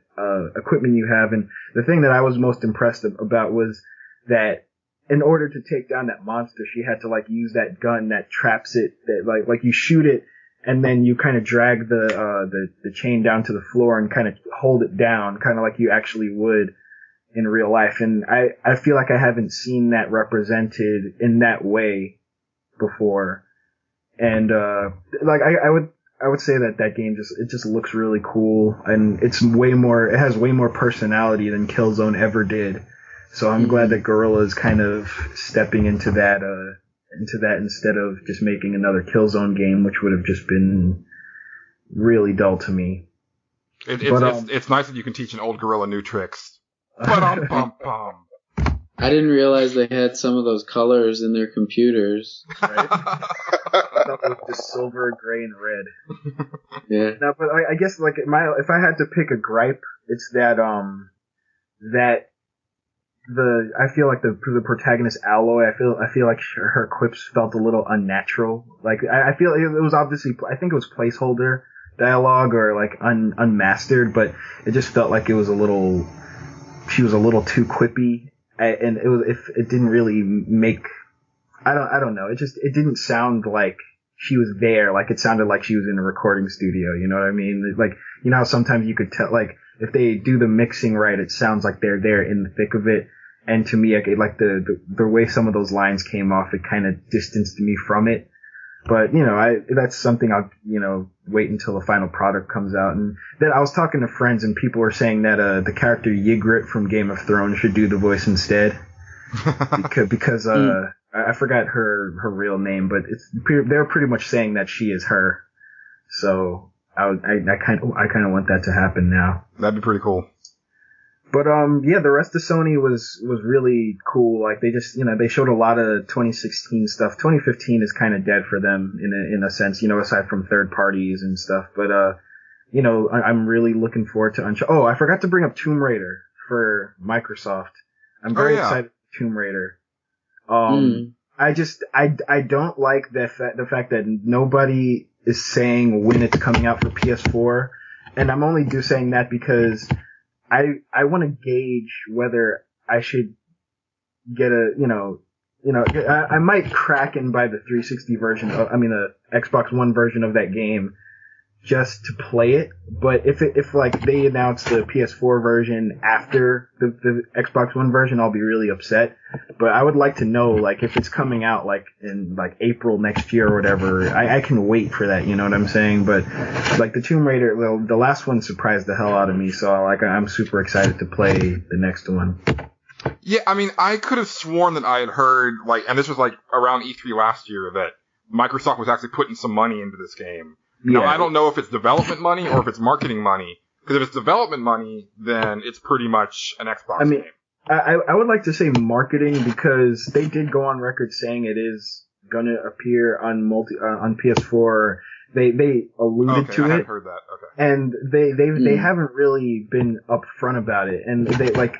equipment you have. And the thing that I was most impressed about was that in order to take down that monster, she had to, like, use that gun that traps it, that like you shoot it and then you kind of drag the chain down to the floor and kind of hold it down, kind of like you actually would in real life. And I feel like I haven't seen that represented in that way before. And, like, I would say that game just looks really cool, and it has way more personality than Killzone ever did. So I'm glad that Guerrilla is kind of stepping into that instead of just making another Killzone game, which would have just been really dull to me. It's nice that you can teach an old gorilla new tricks. Ba-dum-bum-bum. I didn't realize they had some of those colors in their computers. Right? I thought it was just silver, gray, and red. Yeah. No, but I guess, like, if I had to pick a gripe, it's that I feel like the protagonist Alloy, I feel like her quips felt a little unnatural. Like, I feel it was obviously, I think it was placeholder dialogue or, like, unmastered, but it just felt like she was a little too quippy. And it didn't really make, I don't know. It didn't sound like she was there. Like, it sounded like she was in a recording studio. You know what I mean? Like, you know how sometimes you could tell, like, if they do the mixing right, it sounds like they're there in the thick of it. And to me, like the way some of those lines came off, it kind of distanced me from it. But, you know, that's something I'll, you know, wait until the final product comes out. And then I was talking to friends and people were saying that, the character Ygritte from Game of Thrones should do the voice instead. because I forgot her real name, but they're pretty much saying that she is her. So I kind of want that to happen now. That'd be pretty cool. But, yeah, the rest of Sony was really cool. Like, they just, you know, they showed a lot of 2016 stuff. 2015 is kind of dead for them in a sense, you know, aside from third parties and stuff. But, you know, I'm really looking forward to Uncharted. Oh, I forgot to bring up Tomb Raider for Microsoft. I'm very excited for Tomb Raider. I don't like the fact that nobody is saying when it's coming out for PS4. And I'm only saying that because I want to gauge whether I should get I might crack and buy the 360 version the Xbox One version of that game just to play it. But if like they announce the PS4 version after the Xbox One version, I'll be really upset. But I would like to know, like, if it's coming out like in like April next year or whatever, I can wait for that. You know what I'm saying? But like the Tomb Raider, the last one surprised the hell out of me. So like I'm super excited to play the next one. Yeah, I mean, I could have sworn that I had heard, like, and this was like around E3 last year, that Microsoft was actually putting some money into this game. Now, I don't know if it's development money or if it's marketing money. Because if it's development money, then it's pretty much an Xbox game. I would like to say marketing, because they did go on record saying it is going to appear on PS4. They alluded to it. I hadn't heard that. Okay. And they haven't really been upfront about it. And they like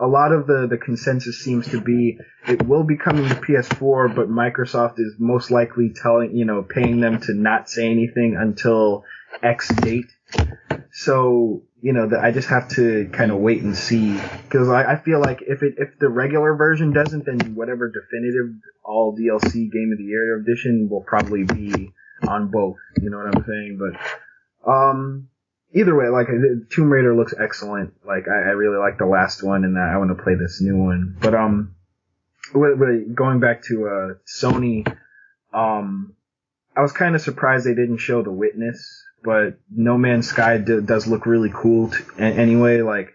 a lot of the consensus seems to be it will be coming to PS4, but Microsoft is most likely paying them to not say anything until X date. So, I just have to kind of wait and see, because I feel like if the regular version doesn't, then whatever definitive all DLC Game of the Year edition will probably be on both. You know what I'm saying? But, either way, like, Tomb Raider looks excellent. Like, I really like the last one, and I want to play this new one. But, going back to, Sony, I was kind of surprised they didn't show The Witness, but No Man's Sky does look really cool anyway. Like,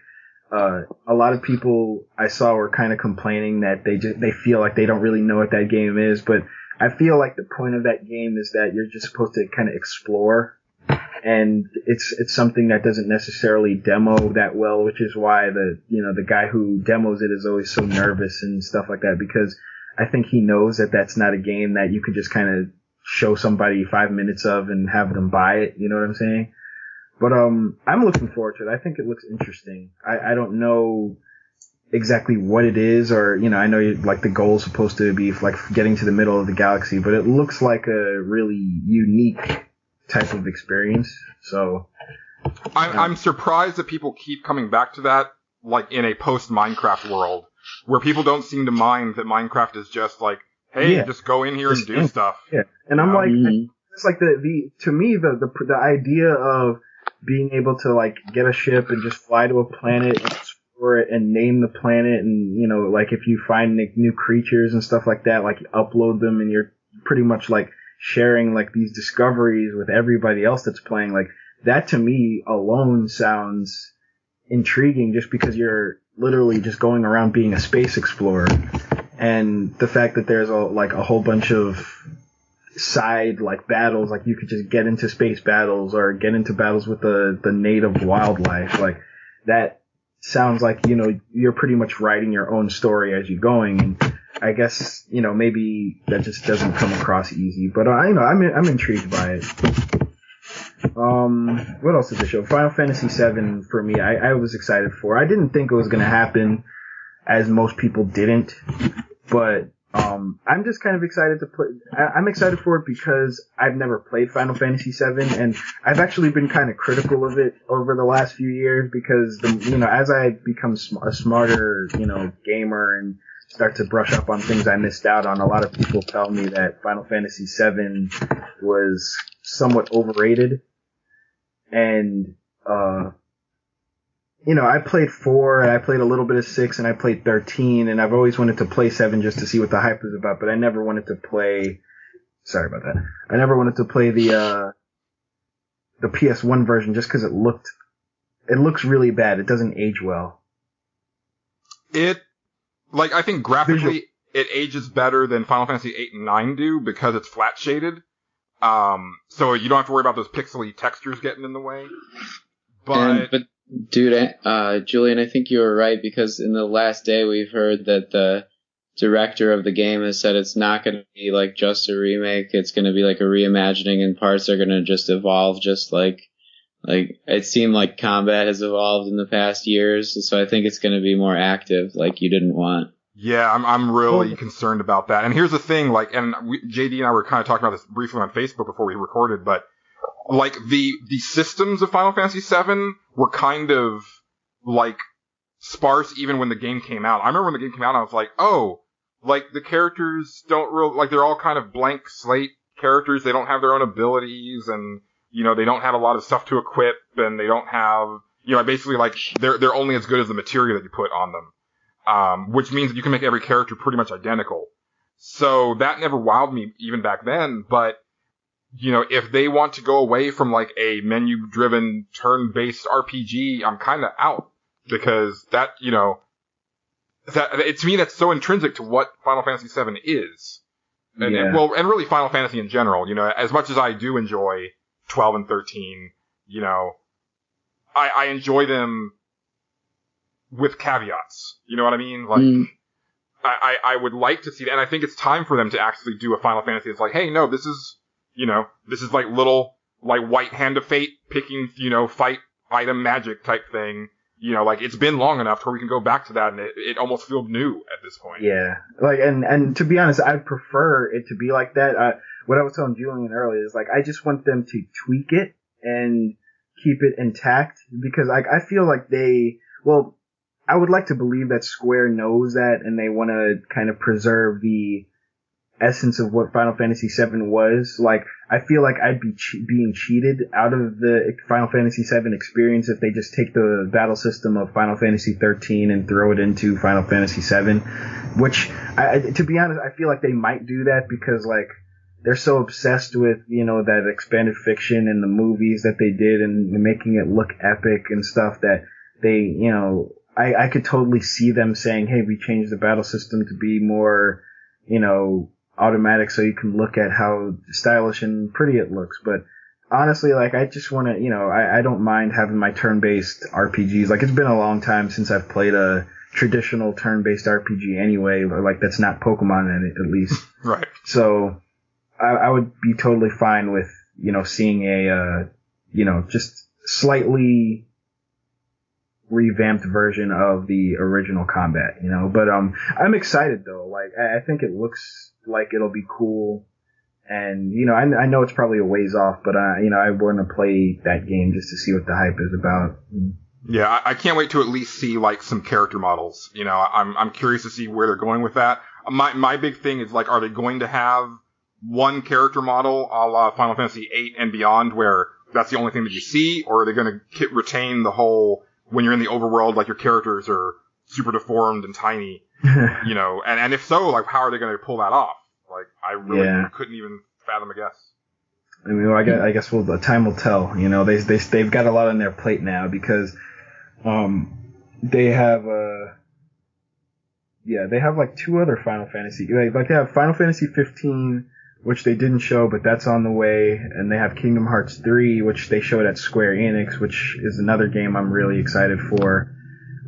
a lot of people I saw were kind of complaining that they feel like they don't really know what that game is, but I feel like the point of that game is that you're just supposed to kind of explore. And it's something that doesn't necessarily demo that well, which is why the guy who demos it is always so nervous and stuff like that, because I think he knows that that's not a game that you could just kind of show somebody 5 minutes of and have them buy it. You know what I'm saying? But I'm looking forward to it. I think it looks interesting. I don't know exactly what it is, or I know like the goal is supposed to be like getting to the middle of the galaxy, but it looks like a really unique type of experience. So I'm surprised that people keep coming back to that, like in a post Minecraft world where people don't seem to mind that Minecraft is just like, hey, just go in here and do stuff. Yeah, and I'm like, it's like to me the idea of being able to like get a ship and just fly to a planet and explore it and name the planet, and like if you find like new creatures and stuff like that, like you upload them and you're pretty much like sharing like these discoveries with everybody else that's playing. Like that to me alone sounds intriguing, just because you're literally just going around being a space explorer, and the fact that there's a whole bunch of side like battles, like you could just get into space battles or get into battles with the native wildlife. Like that sounds like you're pretty much writing your own story as you're going. And I guess, maybe that just doesn't come across easy, but I'm intrigued by it. What else did they show? Final Fantasy VII for me, I was excited for. I didn't think it was going to happen, as most people didn't, but I'm just kind of excited to play. I'm excited for it because I've never played Final Fantasy VII, and I've actually been kind of critical of it over the last few years, because as I become a smarter gamer and start to brush up on things I missed out on, a lot of people tell me that Final Fantasy VII was somewhat overrated. And, I played 4, and I played a little bit of 6, and I played 13, and I've always wanted to play 7 just to see what the hype is about, but I never wanted to play, sorry about that, I never wanted to play the PS1 version just because it looks really bad. It doesn't age well. I think graphically it ages better than Final Fantasy 8 and 9 do, because it's flat shaded. So you don't have to worry about those pixely textures getting in the way. But dude, Julian, I think you were right, because in the last day we've heard that the director of the game has said it's not going to be like just a remake. It's going to be like a reimagining, and parts are going to just evolve, just like it seemed like combat has evolved in the past years. So I think it's going to be more active, like you didn't want. Yeah, I'm really concerned about that. And here's the thing, JD and I were kind of talking about this briefly on Facebook before we recorded, but like the systems of Final Fantasy VII were kind of like sparse even when the game came out. I remember when the game came out, I was like, oh, like the characters don't really, like they're all kind of blank slate characters. They don't have their own abilities, and You know, they don't have a lot of stuff to equip, and they don't have, you know, basically like they're only as good as the material that you put on them. Which means that you can make every character pretty much identical. So that never wowed me even back then, but you know, if they want to go away from like a menu-driven turn-based RPG, I'm kind of out, because that, you know, to me that's so intrinsic to what Final Fantasy VII is, and really Final Fantasy in general. You know, as much as I do enjoy 12 and 13, you know, I enjoy them with caveats. You know what I mean? Like, I would like to see that, and I think it's time for them to actually do a Final Fantasy that's like, hey, no, this is, you know, this is like little, like White Hand of Fate picking, you know, fight item magic type thing. You know, like, it's been long enough to where we can go back to that, and it almost feels new at this point. Yeah. Like, and to be honest, I prefer it to be like that. What I was telling Julian earlier is, like, I just want them to tweak it and keep it intact, because I feel like I would like to believe that Square knows that, and they want to kind of preserve the essence of what Final Fantasy VII was. Like, I feel like I'd be being cheated out of the Final Fantasy VII experience if they just take the battle system of Final Fantasy XIII and throw it into Final Fantasy VII, which, to be honest, I feel like they might do that because, like, they're so obsessed with, you know, that expanded fiction and the movies that they did and making it look epic and stuff that they, you know, I could totally see them saying, hey, we changed the battle system to be more, you know, automatic so you can look at how stylish and pretty it looks. But honestly, like, I just want to, you know, I don't mind having my turn-based RPGs. Like, it's been a long time since I've played a traditional turn-based RPG anyway, like, that's not Pokemon at least. Right. So I would be totally fine with, you know, seeing a, you know, just slightly revamped version of the original combat, you know. But I'm excited though. Like, I think it looks like it'll be cool, and you know, I know it's probably a ways off, but you know, I want to play that game just to see what the hype is about. Yeah, I can't wait to at least see like some character models. You know, I'm curious to see where they're going with that. My big thing is, like, are they going to have one character model a la Final Fantasy VIII and beyond, where that's the only thing that you see, or are they going to retain the whole, when you're in the overworld, like, your characters are super deformed and tiny, you know, and if so, like, how are they going to pull that off? Like, I really couldn't even fathom a guess. I mean, well, I guess the time will tell. You know, they've got a lot on their plate now because, they have they have like two other Final Fantasy, like they have Final Fantasy 15, which they didn't show, but that's on the way, and they have Kingdom Hearts 3, which they showed at Square Enix, which is another game I'm really excited for.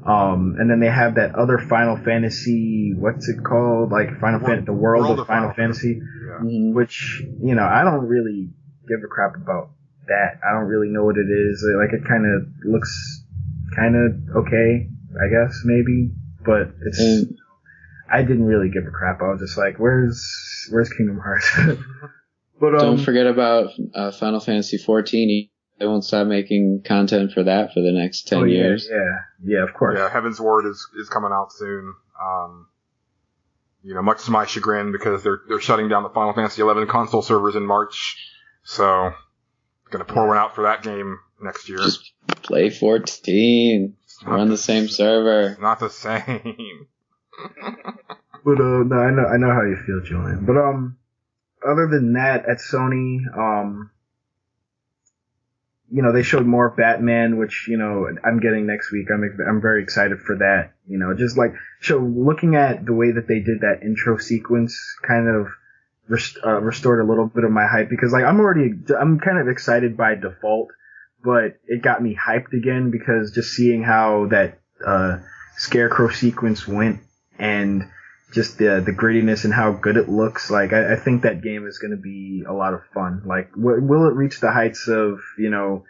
And then they have that other Final Fantasy, what's it called? Like the World of Final Fantasy, which, you know, I don't really give a crap about that. I don't really know what it is. Like, it kind of looks kind of okay, I guess, maybe, but it's, I didn't really give a crap. I was just like, where's Kingdom Hearts? But don't forget about Final Fantasy 14. They won't stop making content for that for the next 10 years. Yeah, of course. Yeah, Heaven's Ward is coming out soon. You know, much to my chagrin, because they're shutting down the Final Fantasy 11 console servers in March. So, gonna pour one out for that game next year. Just play 14. We're on the same server. Not the same. But no, I know how you feel, Julian. But other than that, at Sony, you know, they showed more Batman, which, you know, I'm getting next week. I'm very excited for that. You know, just like, looking at the way that they did that intro sequence kind of restored a little bit of my hype, because, like, I'm kind of excited by default, but it got me hyped again, because just seeing how that Scarecrow sequence went, and just the grittiness and how good it looks, like, I think that game is going to be a lot of fun. Like, will it reach the heights of, you know,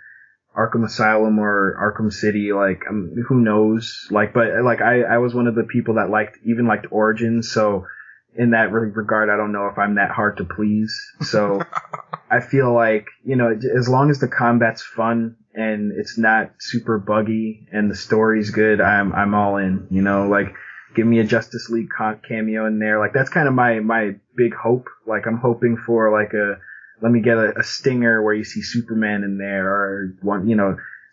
Arkham Asylum or Arkham City? Like, who knows? Like, but, like, I was one of the people that liked Origins, so in that regard, I don't know if I'm that hard to please. So I feel like, you know, as long as the combat's fun and it's not super buggy and the story's good, I'm all in, you know. Like, give me a Justice League cameo in there. Like, that's kind of my big hope. Like, I'm hoping for, like, let me get a stinger where you see Superman in there, or one,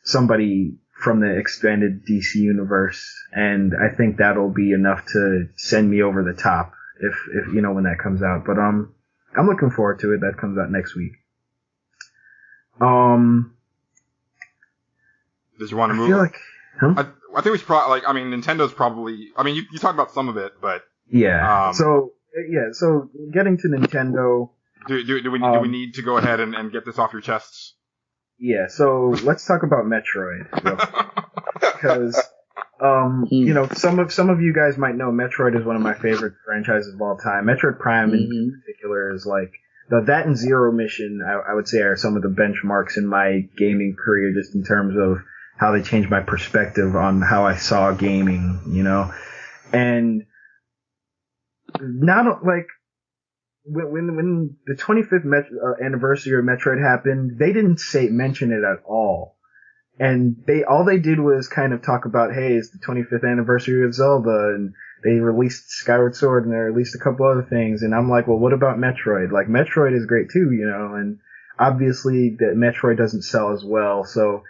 somebody from the expanded DC universe, and I think that'll be enough to send me over the top if when that comes out. But I'm looking forward to it. That comes out next week. Did you want to move? I feel like, huh? I think we should probably, Nintendo's probably, you talked about some of it, but. Yeah. So getting to Nintendo. Do we need to go ahead and get this off your chests? Yeah, so let's talk about Metroid. Because, some of you guys might know Metroid is one of my favorite franchises of all time. Metroid Prime in particular is like, that and Zero Mission, I would say, are some of the benchmarks in my gaming career, just in terms of how they changed my perspective on how I saw gaming, And not, like, when the 25th anniversary of Metroid happened, they didn't mention it at all. And all they did was kind of talk about, hey, it's the 25th anniversary of Zelda, and they released Skyward Sword, and they released a couple other things. And I'm like, well, what about Metroid? Like, Metroid is great too, and obviously that Metroid doesn't sell as well. So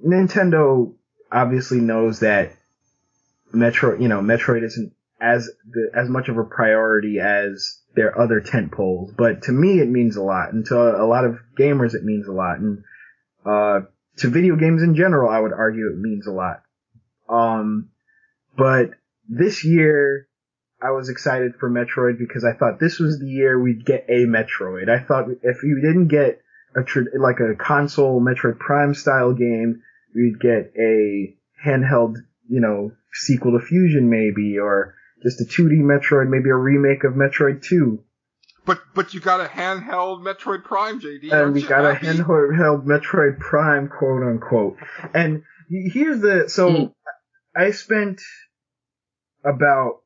Nintendo obviously knows that Metroid isn't as much of a priority as their other tentpoles, but to me it means a lot, and to a lot of gamers it means a lot, and to video games in general I would argue it means a lot. But this year I was excited for Metroid because I thought this was the year we'd get a Metroid. I thought if you didn't get a console Metroid Prime style game, we'd get a handheld, sequel to Fusion maybe, or just a 2D Metroid, maybe a remake of Metroid 2. But you got a handheld Metroid Prime, JD. And we got a handheld Metroid Prime, quote unquote. And here's I spent about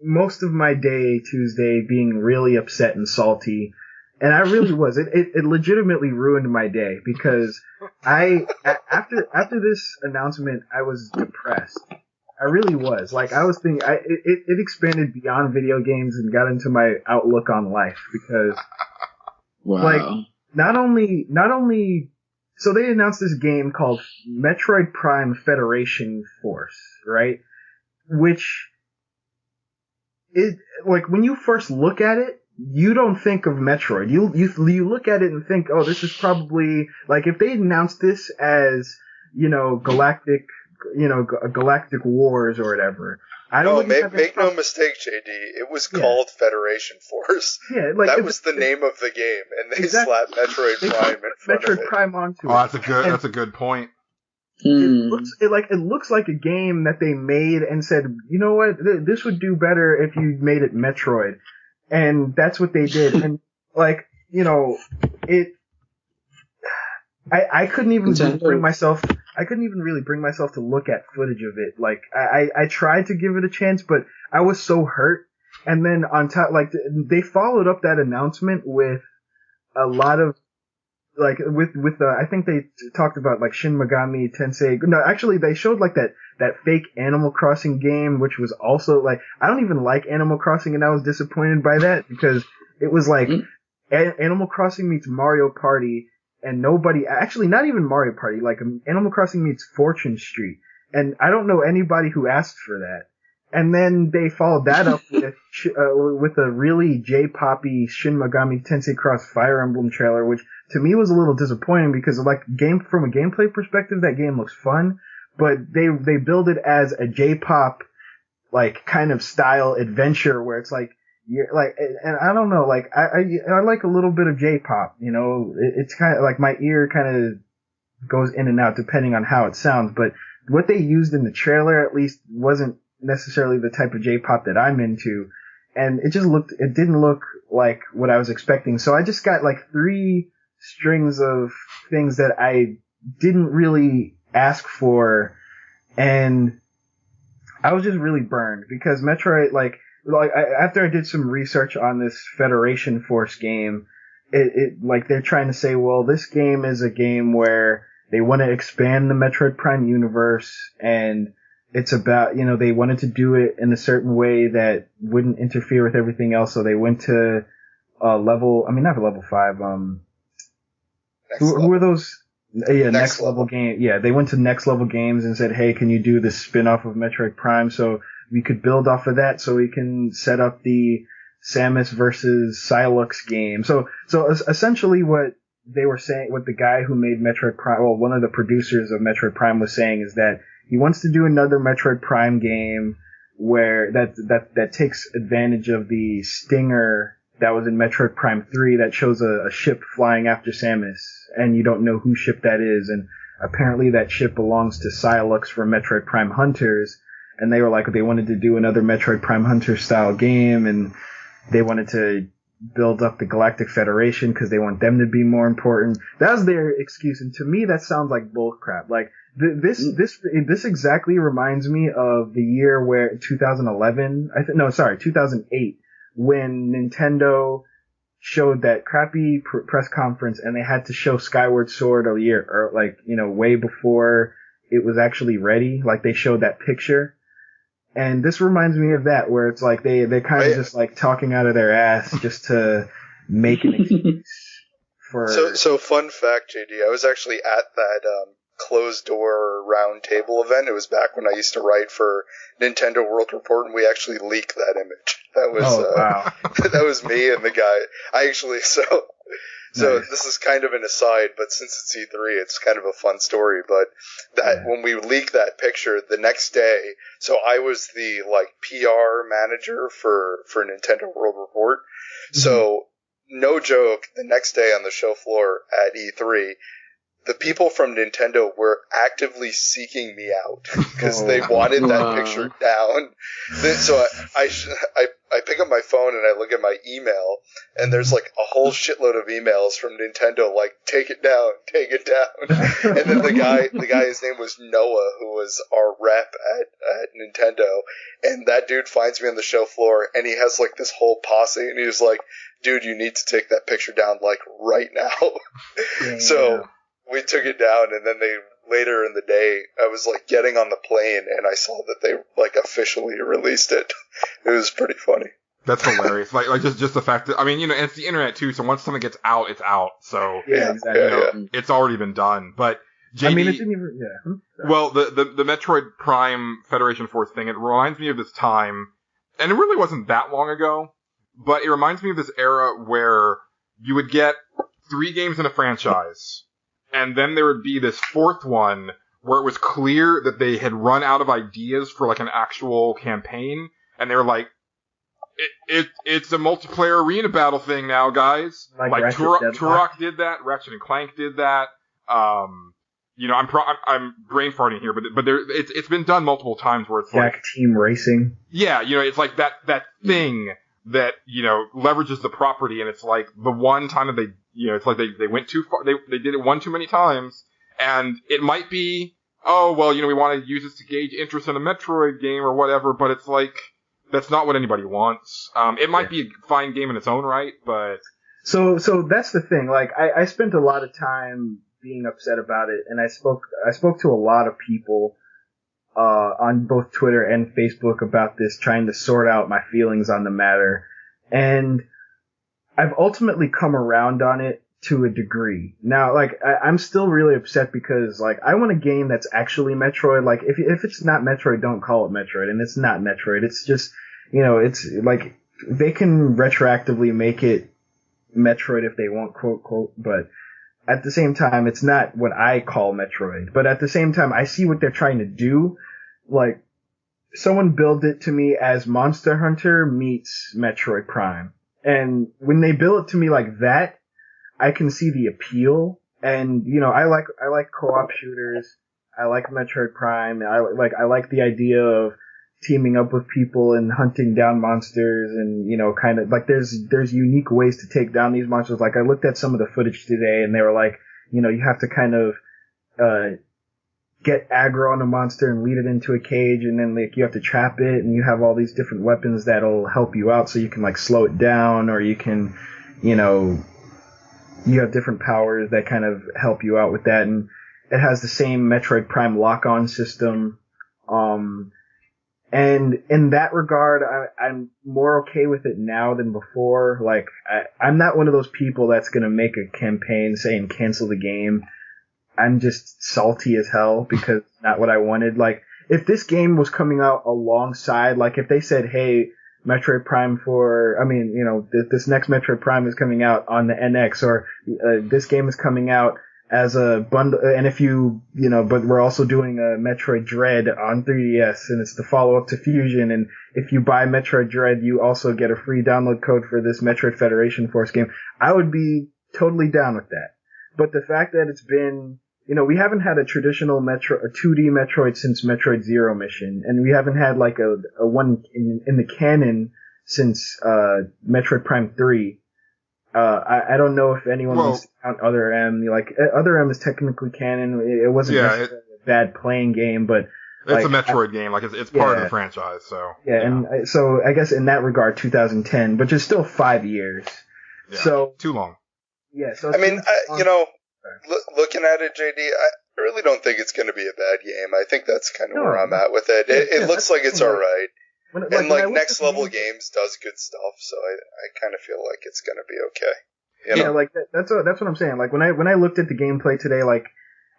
most of my day Tuesday being really upset and salty. And I really was. It legitimately ruined my day because after this announcement, I was depressed. I really was. Like, I was thinking, it expanded beyond video games and got into my outlook on life because, not only, so they announced this game called Metroid Prime Federation Force, right? Which is, like, when you first look at it, you don't think of Metroid. You look at it and think, oh, this is probably, like, if they announced this as, Galactic Wars or whatever. Make no mistake, JD. It was called Federation Force. Yeah, that was the name of the game, and they slapped Metroid Prime in front of it. Prime onto it. Oh, that's a good point. It looks like a game that they made and said, you know what, this would do better if you made it Metroid, and that's what they did. And I couldn't even bring myself. I couldn't even really bring myself to look at footage of it. Like, I tried to give it a chance, but I was so hurt. And then on top, like, they followed up that announcement with a lot of, like, I think they talked about, like, Shin Megami Tensei. No, actually, they showed, like, that fake Animal Crossing game, which was also, like, I don't even like Animal Crossing, and I was disappointed by that because it was like Animal Crossing meets Mario Party. And actually not even Mario Party, like Animal Crossing meets Fortune Street. And I don't know anybody who asked for that. And then they followed that up with a really J-poppy Shin Megami Tensei Cross Fire Emblem trailer, which to me was a little disappointing because, like, from a gameplay perspective, that game looks fun, but they build it as a J-pop, like, kind of style adventure where it's like, and I don't know, like, I like a little bit of J-pop, it's kind of like my ear kind of goes in and out depending on how it sounds, but what they used in the trailer at least wasn't necessarily the type of J-pop that I'm into, and it didn't look like what I was expecting, so I just got like 3 strings of things that I didn't really ask for, and I was just really burned because Metroid, after I did some research on this Federation Force game, like, they're trying to say, well, this game is a game where they want to expand the Metroid Prime universe, and it's about, they wanted to do it in a certain way that wouldn't interfere with everything else, so they went to level. I mean, not level 5. Who were those? Yeah, Next Level Game. Yeah, they went to Next Level Games and said, "Hey, can you do this spin-off of Metroid Prime so we could build off of that, so we can set up the Samus versus Sylux game." So essentially, what they were saying, what the guy who made Metroid Prime, well, one of the producers of Metroid Prime was saying, is that he wants to do another Metroid Prime game where that takes advantage of the stinger that was in Metroid Prime 3 that shows a ship flying after Samus, and you don't know whose ship that is, and apparently that ship belongs to Sylux from Metroid Prime Hunters, and they were like, they wanted to do another Metroid Prime Hunter style game, and they wanted to build up the Galactic Federation because they want them to be more important. That was their excuse, and to me that sounds like bullcrap. Like, this exactly reminds me of the year where 2008, when Nintendo showed that crappy press conference and they had to show Skyward Sword a year, or like, way before it was actually ready. Like, they showed that picture. And this reminds me of that, where it's like they're kind of just like talking out of their ass just to make an excuse for. So fun fact, JD, I was actually at that closed door round table event. It was back when I used to write for Nintendo World Report, and we actually leaked that image. That was wow. That was me and the guy. I actually So this is kind of an aside, but since it's E3, it's kind of a fun story. But when we leaked that picture the next day, so I was the PR manager for Nintendo World Report. Mm-hmm. So no joke, the next day on the show floor at E3, the people from Nintendo were actively seeking me out because they wanted that picture down. So I pick up my phone and I look at my email, and there's like a whole shitload of emails from Nintendo like, take it down. And then the guy, his name was Noah, who was our rep at Nintendo, and that dude finds me on the show floor, and he has like this whole posse, and he was like, dude, you need to take that picture down like right now. Yeah. So we took it down, and then later in the day, I was like getting on the plane, and I saw that they like officially released it. It was pretty funny. That's hilarious. like just the fact that, I mean, and it's the internet too, so once something gets out, it's out. So yeah, exactly. It's already been done. But JD, I mean, it didn't even. Yeah. Well, the Metroid Prime Federation Force thing, it reminds me of this time, and it really wasn't that long ago, but it reminds me of this era where you would get 3 games in a franchise. And then there would be this 4th one where it was clear that they had run out of ideas for like an actual campaign, and they were like, "It's a multiplayer arena battle thing now, guys." Like Turok did that, Ratchet and Clank did that. I'm brain farting here, but it's been done multiple times where it's like Team Racing. Yeah, it's like that thing that leverages the property, and it's like the one time that they. It's like they went too far. They did it one too many times, and it might be, we want to use this to gauge interest in a Metroid game or whatever, but it's like, that's not what anybody wants. It might be a fine game in its own right, but... So that's the thing. Like, I spent a lot of time being upset about it, and I spoke to a lot of people, on both Twitter and Facebook about this, trying to sort out my feelings on the matter, and I've ultimately come around on it to a degree. Now, like, I'm still really upset because, like, I want a game that's actually Metroid. Like, if it's not Metroid, don't call it Metroid. And it's not Metroid. It's just, it's like, they can retroactively make it Metroid if they want, quote, quote, but at the same time, it's not what I call Metroid. But at the same time, I see what they're trying to do. Like, someone billed it to me as Monster Hunter meets Metroid Prime. And when they bill it to me like that, I can see the appeal. And, I like co-op shooters. I like Metroid Prime. I like the idea of teaming up with people and hunting down monsters, and, kind of like there's unique ways to take down these monsters. Like, I looked at some of the footage today, and they were like, you have to kind of, get aggro on a monster and lead it into a cage, and then like you have to trap it, and you have all these different weapons that'll help you out, so you can like slow it down, or you can, you have different powers that kind of help you out with that. And it has the same Metroid Prime lock-on system, And in that regard, I'm more okay with it now than before. Like, I'm not one of those people that's going to make a campaign saying cancel the game. I'm just salty as hell because it's not what I wanted. Like, if this game was coming out alongside, like, if they said, hey, Metroid Prime this next Metroid Prime is coming out on the NX, or this game is coming out as a bundle, and if but we're also doing a Metroid Dread on 3DS, and it's the follow-up to Fusion, and if you buy Metroid Dread, you also get a free download code for this Metroid Federation Force game. I would be totally down with that. But the fact that it's been, we haven't had a traditional a 2D Metroid since Metroid Zero Mission, and we haven't had like a one in the canon since Metroid Prime 3. I don't know if anyone wants to count Other M. Like, Other M is technically canon. It wasn't necessarily a bad playing game, but it's a Metroid game. Like, it's part of the franchise, so. Yeah, and so I guess in that regard, 2010, but just still 5 years. Yeah, so too long. Yeah, so I mean, looking at it, JD, I really don't think it's going to be a bad game. I think that's kind of where I'm at with it. It looks like it's all right. And Next Level Games does good stuff, so I kind of feel like it's gonna be okay. Yeah, like that's what I'm saying. Like when I looked at the gameplay today, like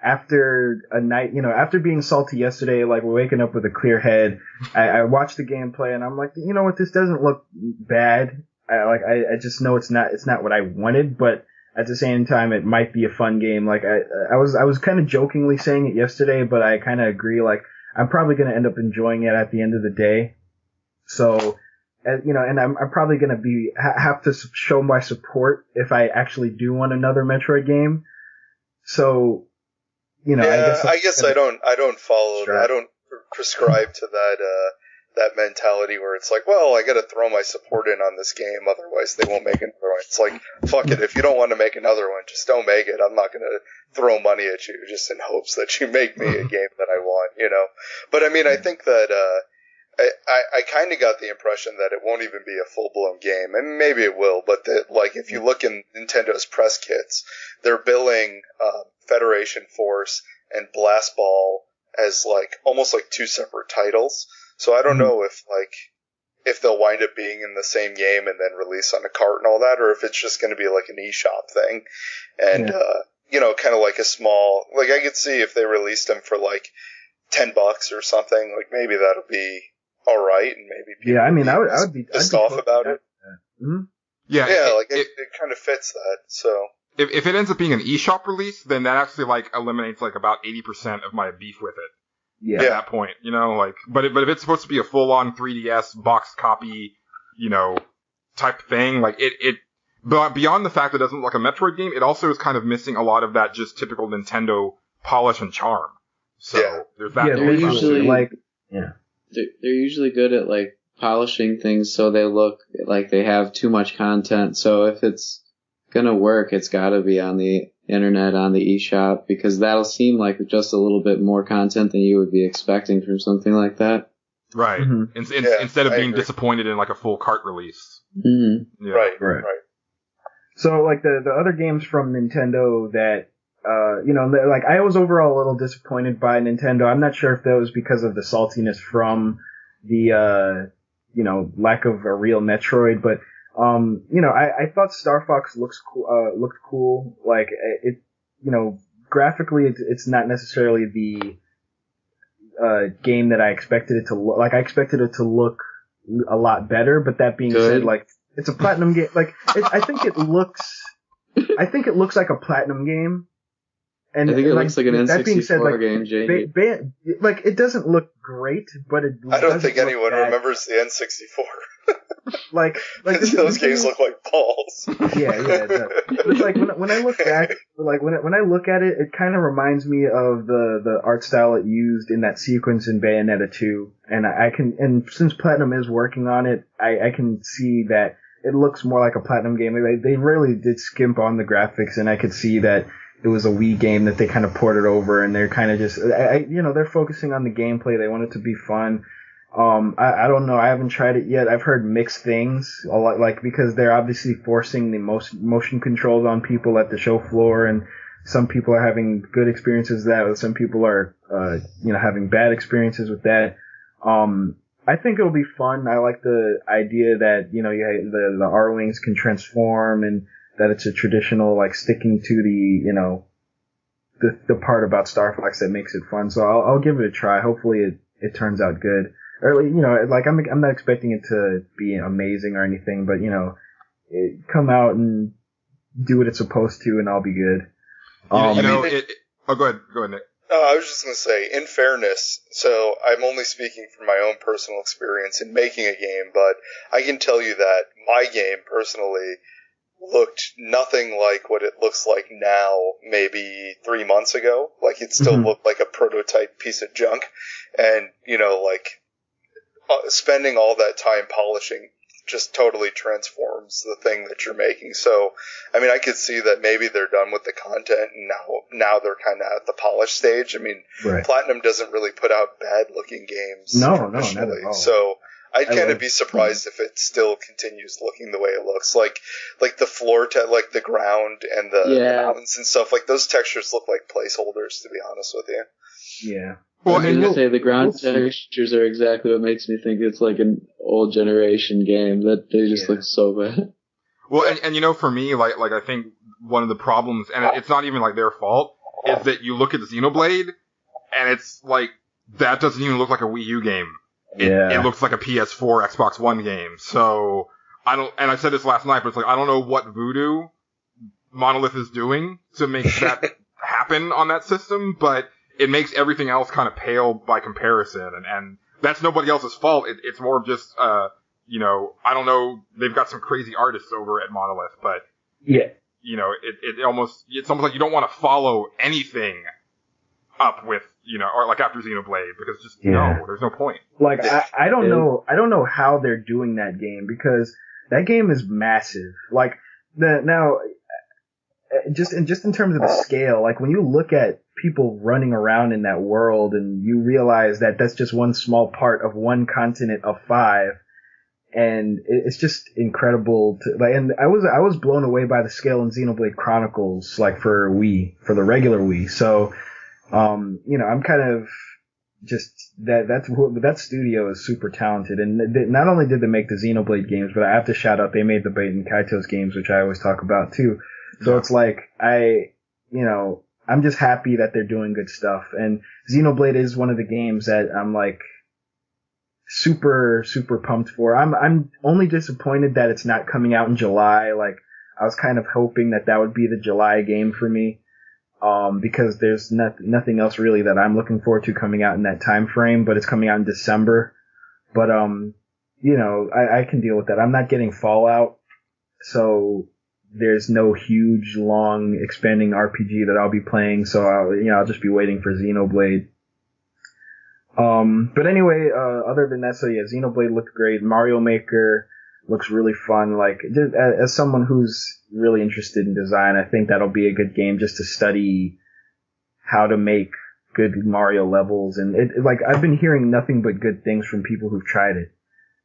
after a night, after being salty yesterday, like we're waking up with a clear head, I watched the gameplay and I'm like, you know what, this doesn't look bad. I just know it's not what I wanted, but at the same time, it might be a fun game. Like I was kind of jokingly saying it yesterday, but I kind of agree. Like I'm probably gonna end up enjoying it at the end of the day. So, and I'm probably going to have to show my support if I actually do want another Metroid game. So, I guess I don't follow that. I don't prescribe to that mentality where it's like, well, I got to throw my support in on this game, otherwise they won't make another one. It's like, fuck it, if you don't want to make another one, just don't make it. I'm not going to throw money at you just in hopes that you make me a game that I want, But I mean, I think that, I kind of got the impression that it won't even be a full-blown game, and maybe it will, but if you look in Nintendo's press kits, they're billing Federation Force and Blast Ball as almost like two separate titles. So I don't know if they'll wind up being in the same game and then release on a cart and all that, or if it's just going to be like an eShop thing, and kind of like a small, I could see if they released them for $10 or something, maybe that'll be all right, and maybe people I would be pissed off about it. Mm-hmm. Yeah, it kind of fits that. So if it ends up being an eShop release, then that actually eliminates about 80% of my beef with it. Yeah. At that point, but if it's supposed to be a full-on 3DS box copy, type thing, but beyond the fact that it doesn't look like a Metroid game, it also is kind of missing a lot of that just typical Nintendo polish and charm. So there's that. Yeah, they're usually they're usually good at polishing things so they look like they have too much content. So if it's gonna work, it's gotta be on the internet, on the eShop, because that'll seem like just a little bit more content than you would be expecting from something like that. Right. Mm-hmm. Instead of being disappointed in a full cart release. Mm-hmm. Yeah. Right. So the other games from Nintendo that I was overall a little disappointed by Nintendo. I'm not sure if that was because of the saltiness from the lack of a real Metroid, but I thought Star Fox looked cool. Graphically it's not necessarily the game that I expected it to look like. I expected it to look a lot better, but that being said, it's a platinum game. I think it looks like a platinum game. And I think it looks like an N64 game, JD. It doesn't look great, but it I don't think anyone remembers the N64. Those games look like balls. Yeah, it does. It's when I look back, when I look at it, it kind of reminds me of the art style it used in that sequence in Bayonetta 2. And since Platinum is working on it, I can see that it looks more like a Platinum game. They really did skimp on the graphics, and I could see that it was a Wii game that they kind of ported over, and they're kind of just, they're focusing on the gameplay. They want it to be fun. I don't know. I haven't tried it yet. I've heard mixed things, a lot, because they're obviously forcing the most motion controls on people at the show floor, and some people are having good experiences with that, some people are, having bad experiences with that. I think it'll be fun. I like the idea that, you know, the R-Wings can transform and that it's a traditional, like, sticking to the, you know, the part about Star Fox that makes it fun. So I'll give it a try. Hopefully it turns out good. Or, you know, like, I'm not expecting it to be amazing or anything, but, you know, come out and do what it's supposed to and I'll be good. Oh, go ahead, Nick. I was just going to say, in fairness, so I'm only speaking from my own personal experience in making a game, but I can tell you that my game, personally, looked nothing like what it looks like now, maybe 3 months ago. Like, it still looked like a prototype piece of junk. And, you know, like, spending all that time polishing just totally transforms the thing that you're making. So, I mean, I could see that maybe they're done with the content and now they're kind of at the polish stage. I mean, Right. Platinum doesn't really put out bad looking games traditionally. not at all. So I'd kind of be surprised if it still continues looking the way it looks. Like the floor, like the ground and the mountains and stuff, like those textures look like placeholders, to be honest with you. Yeah. Well, I was going to say the ground textures are exactly what makes me think it's like an old generation game. That they just look so bad. Well, and you know, for me, like I think one of the problems, and it's not even like their fault, is that you look at Xenoblade, and it's like that doesn't even look like a Wii U game. It looks like a PS4, Xbox One game. So and I said this last night, but it's like I don't know what voodoo Monolith is doing to make that happen on that system, but it makes everything else kind of pale by comparison, and that's nobody else's fault. It's more of just, you know, I don't know, they've got some crazy artists over at Monolith, but, you know, it's almost like you don't want to follow anything up with, you know, or like after Xenoblade, because just, no, there's no point. Like, I don't know how they're doing that game, because that game is massive. Like, just in terms of the scale, like when you look at people running around in that world and you realize that that's just one small part of one continent of 5, and it's just incredible to, like, and I was blown away by the scale in Xenoblade Chronicles, like for the regular Wii. So, you know, I'm kind of just that studio is super talented, and not only did they make the Xenoblade games, but I have to shout out they made the Baten Kaitos games, which I always talk about too. So it's like I'm just happy that they're doing good stuff. And Xenoblade is one of the games that I'm like super, super pumped for. I'm only disappointed that it's not coming out in July. Like, I was kind of hoping that would be the July game for me. Because there's nothing else really that I'm looking forward to coming out in that time frame, but it's coming out in December. But, you know, I can deal with that. I'm not getting Fallout, so there's no huge, long, expanding RPG that I'll be playing, so I'll just be waiting for Xenoblade. But anyway, other than that, so yeah, Xenoblade looked great. Mario Maker looks really fun. Like, just, as someone who's really interested in design, I think that'll be a good game just to study how to make good Mario levels. And like, I've been hearing nothing but good things from people who've tried it,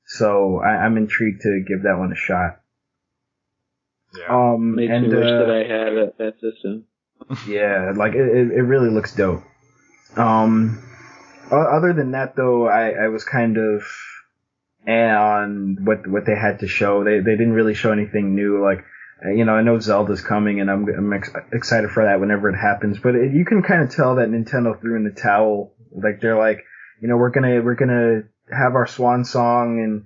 so I'm intrigued to give that one a shot. Yeah. Makes me wish that I had that system. Yeah, like it really looks dope. Other than that, though, I was kind of on what they had to show. They didn't really show anything new. Like, you know, I know Zelda's coming, and I'm excited for that whenever it happens. But you can kind of tell that Nintendo threw in the towel. Like, they're like, you know, we're gonna have our swan song, and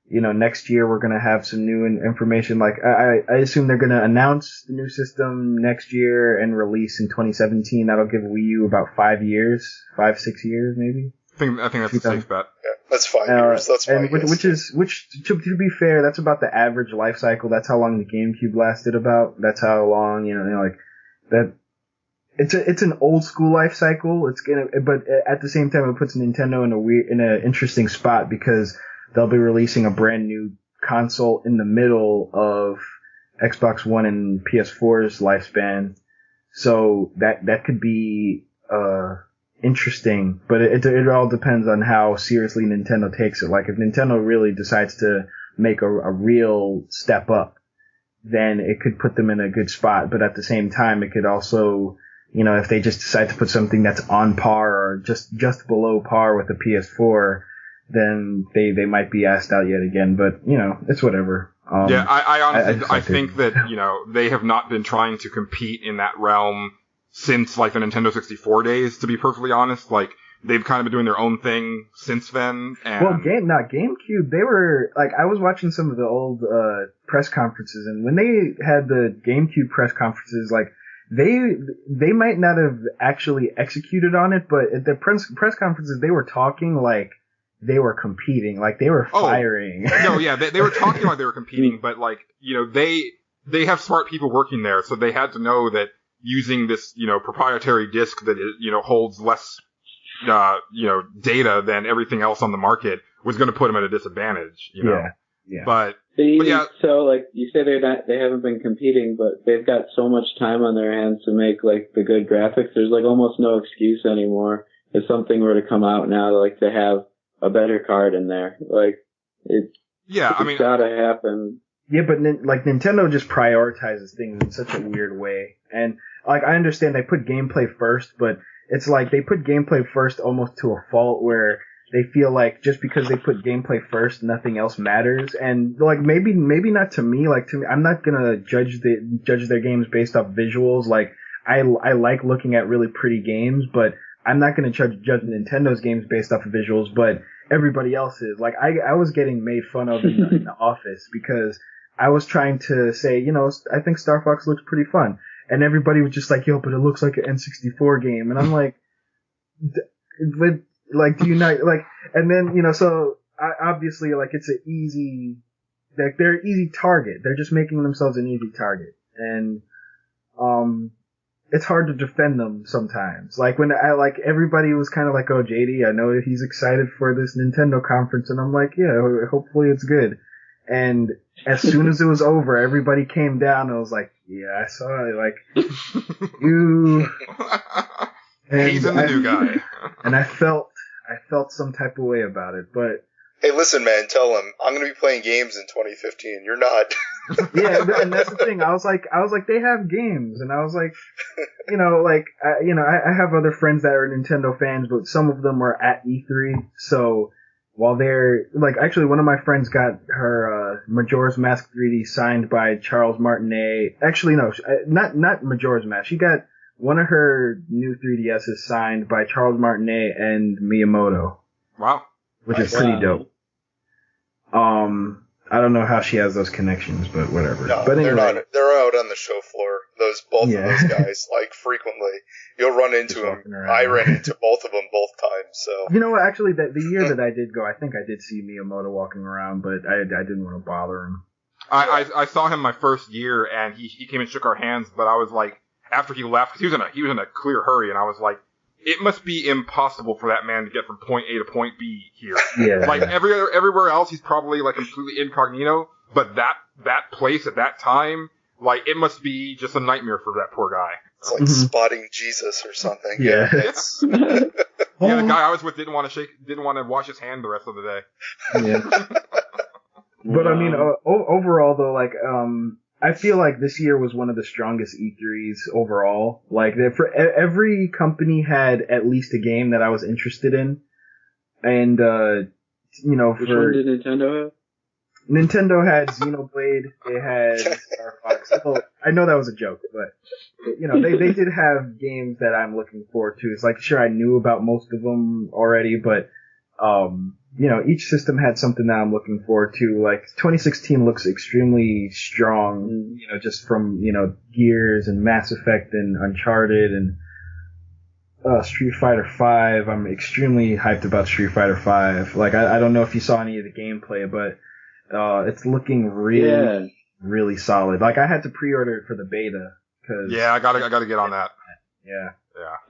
you know, next year we're gonna have some new information. Like, I assume they're gonna announce the new system next year and release in 2017. That'll give Wii U about 5 years, 6 years maybe. I think that's a safe bet. Yeah, that's 5 years. That's my guess. Which to be fair, that's about the average life cycle. That's how long the GameCube lasted about. That's how long, you know, like that. It's an old school life cycle. But at the same time, it puts Nintendo in an interesting spot, because they'll be releasing a brand new console in the middle of Xbox One and PS4's lifespan. So that could be interesting, but it all depends on how seriously Nintendo takes it. Like, if Nintendo really decides to make a real step up, then it could put them in a good spot. But at the same time, it could also, you know, if they just decide to put something that's on par or just below par with the PS4, then they might be asked out yet again. But it's whatever. Yeah, I honestly I expected. think that they have not been trying to compete in that realm since like the Nintendo 64 days. To be perfectly honest, like they've kind of been doing their own thing since then. And Well, GameCube, they were, like, I was watching some of the old press conferences, and when they had the GameCube press conferences, like, they might not have actually executed on it, but at the press conferences, they were talking like they were competing, like they were firing. No, yeah, they were talking like they were competing, but like, they have smart people working there, so they had to know that using this, proprietary disc that, holds less data than everything else on the market was going to put them at a disadvantage, Yeah. But yeah. So, like, you say they haven't been competing, but they've got so much time on their hands to make, like, the good graphics. There's, like, almost no excuse anymore if something were to come out now, like, to have a better card in there. Like, it's gotta happen. Yeah, but Nintendo just prioritizes things in such a weird way. And, like, I understand they put gameplay first, but it's like they put gameplay first almost to a fault where they feel like just because they put gameplay first, nothing else matters. And like maybe not to me. Like to me, I'm not gonna judge their games based off visuals. Like I like looking at really pretty games, but I'm not gonna judge Nintendo's games based off of visuals. But everybody else is. Like I was getting made fun of in the office because I was trying to say, I think Star Fox looks pretty fun. And everybody was just like, yo, but it looks like an N64 game. And I'm like, but, like, do you not, like, and then, so, obviously, like, it's an easy, like, they're an easy target. They're just making themselves an easy target. And, it's hard to defend them sometimes. Like, when everybody was kind of like, oh, JD, I know he's excited for this Nintendo conference. And I'm like, yeah, hopefully it's good. And as soon as it was over, everybody came down and was like, yeah, I saw it. Like, you. He's the new guy. And I felt some type of way about it, but. Hey, listen, man, tell him, I'm going to be playing games in 2015. You're not. Yeah, and that's the thing. I was like, they have games. And I was like, I have other friends that are Nintendo fans, but some of them are at E3. So, while they're, like, actually one of my friends got her, Majora's Mask 3D signed by Charles Martinet. Actually, no, not Majora's Mask. She got one of her new 3DSs signed by Charles Martinet and Miyamoto. Wow. Which is pretty dope. I don't know how she has those connections, but whatever. No, but anyway. they're out on the show floor. Both of those guys, like, frequently. You'll run into them. I ran into both of them both times, so. You know what, actually, the year that I did go, I think I did see Miyamoto walking around, but I didn't want to bother him. I saw him my first year, and he came and shook our hands, but I was like, after he left, 'cause he was in a clear hurry, and I was like, it must be impossible for that man to get from point A to point B here. Yeah. Like everywhere else, he's probably like completely incognito, but that place at that time, like it must be just a nightmare for that poor guy. It's like spotting Jesus or something. Yeah. It's the guy I was with didn't want to wash his hand the rest of the day. Yeah. But I mean, overall though, like, I feel like this year was one of the strongest E3s overall. Like, for every company had at least a game that I was interested in. And, Which one did Nintendo have? Nintendo had Xenoblade, they had Star Fox. Well, I know that was a joke, but, they did have games that I'm looking forward to. It's like, sure, I knew about most of them already, but, each system had something that I'm looking forward to. Like, 2016 looks extremely strong, just from, Gears and Mass Effect and Uncharted and Street Fighter V. I'm extremely hyped about Street Fighter V. Like, I don't know if you saw any of the gameplay, but it's looking really, really solid. Like, I had to pre-order it for the beta. Yeah, I gotta get on that. Yeah.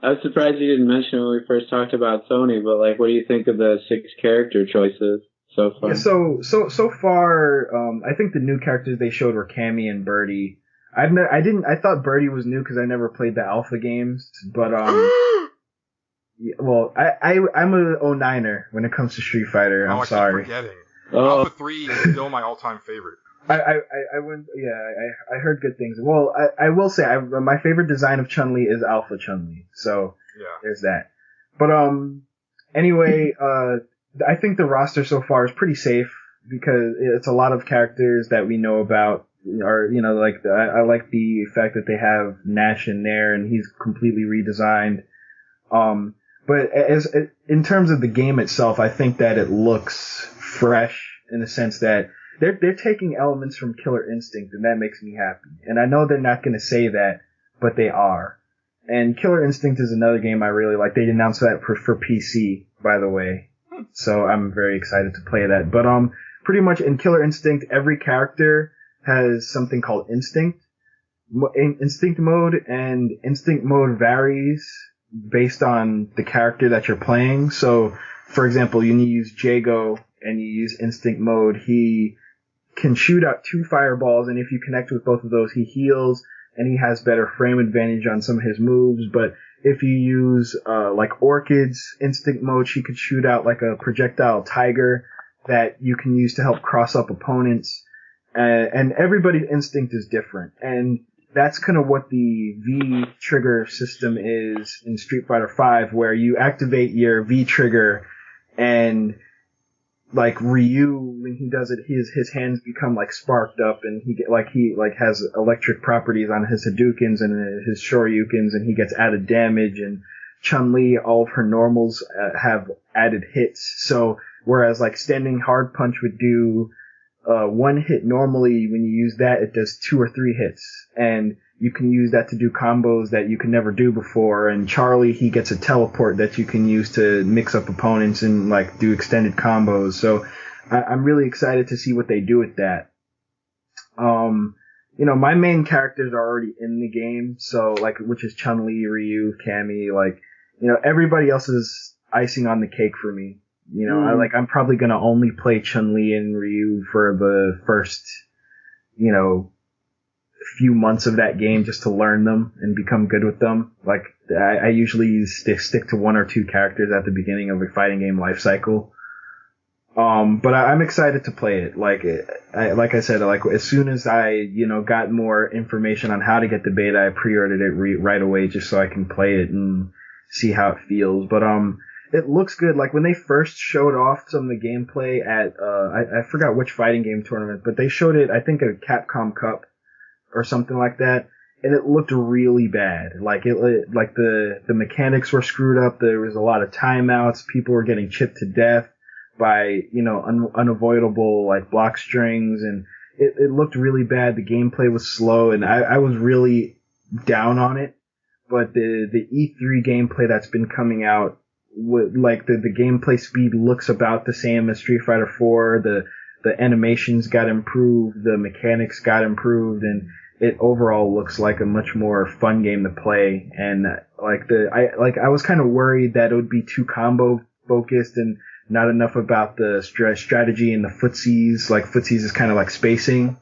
I was surprised you didn't mention when we first talked about Sony, but like, what do you think of the 6 character choices so far? Yeah, so far, I think the new characters they showed were Cammy and Birdie. I thought Birdie was new because I never played the alpha games, but yeah, well, I'm a 09er when it comes to Street Fighter. I'm sorry. I keep forgetting. Alpha 3 is still my all-time favorite. I went, yeah, I heard good things. Well, I will say, my favorite design of Chun-Li is Alpha Chun-Li, so, there's that. But, anyway, I think the roster so far is pretty safe because it's a lot of characters that we know about. Or like I like the fact that they have Nash in there and he's completely redesigned. But in terms of the game itself, I think that it looks fresh in the sense that they're taking elements from Killer Instinct, and that makes me happy. And I know they're not going to say that, but they are. And Killer Instinct is another game I really like. They announced that for PC, by the way. So I'm very excited to play that. But pretty much in Killer Instinct, every character has something called instinct mode, and instinct mode varies based on the character that you're playing. So, for example, you use Jago and you use instinct mode. He can shoot out 2 fireballs, and if you connect with both of those, he heals, and he has better frame advantage on some of his moves. But if you use like Orchid's instinct mode, she could shoot out like a projectile tiger that you can use to help cross up opponents. And everybody's instinct is different. And that's kind of what the V trigger system is in Street Fighter V, where you activate your V trigger and like Ryu, when he does it, his hands become like sparked up, and he has electric properties on his Hadoukens and his Shoryukens, and he gets added damage. And Chun-Li, all of her normals have added hits. So whereas like standing hard punch would do 1 hit normally, when you use that, it does 2 or 3 hits. And you can use that to do combos that you could never do before. And Charlie, he gets a teleport that you can use to mix up opponents and like do extended combos. So I'm really excited to see what they do with that. My main characters are already in the game. So like, which is Chun-Li, Ryu, Cammy, like, everybody else is icing on the cake for me. I'm probably going to only play Chun-Li and Ryu for the first, few months of that game just to learn them and become good with them. Like, I usually stick to 1 or 2 characters at the beginning of a fighting game life cycle. But I'm excited to play it. Like I said, as soon as I, got more information on how to get the beta, I pre-ordered it right away just so I can play it and see how it feels. But, it looks good. Like when they first showed off some of the gameplay at, I forgot which fighting game tournament, but they showed it, I think, at Capcom Cup or something like that. And it looked really bad. Like the mechanics were screwed up. There was a lot of timeouts. People were getting chipped to death by, unavoidable like block strings. And it looked really bad. The gameplay was slow, and I was really down on it. But the E3 gameplay that's been coming out, like the gameplay speed looks about the same as Street Fighter 4. The animations got improved, the mechanics got improved, and it overall looks like a much more fun game to play. And I was kind of worried that it would be too combo focused and not enough about the strategy and the footsies. Like footsies is kind of like spacing.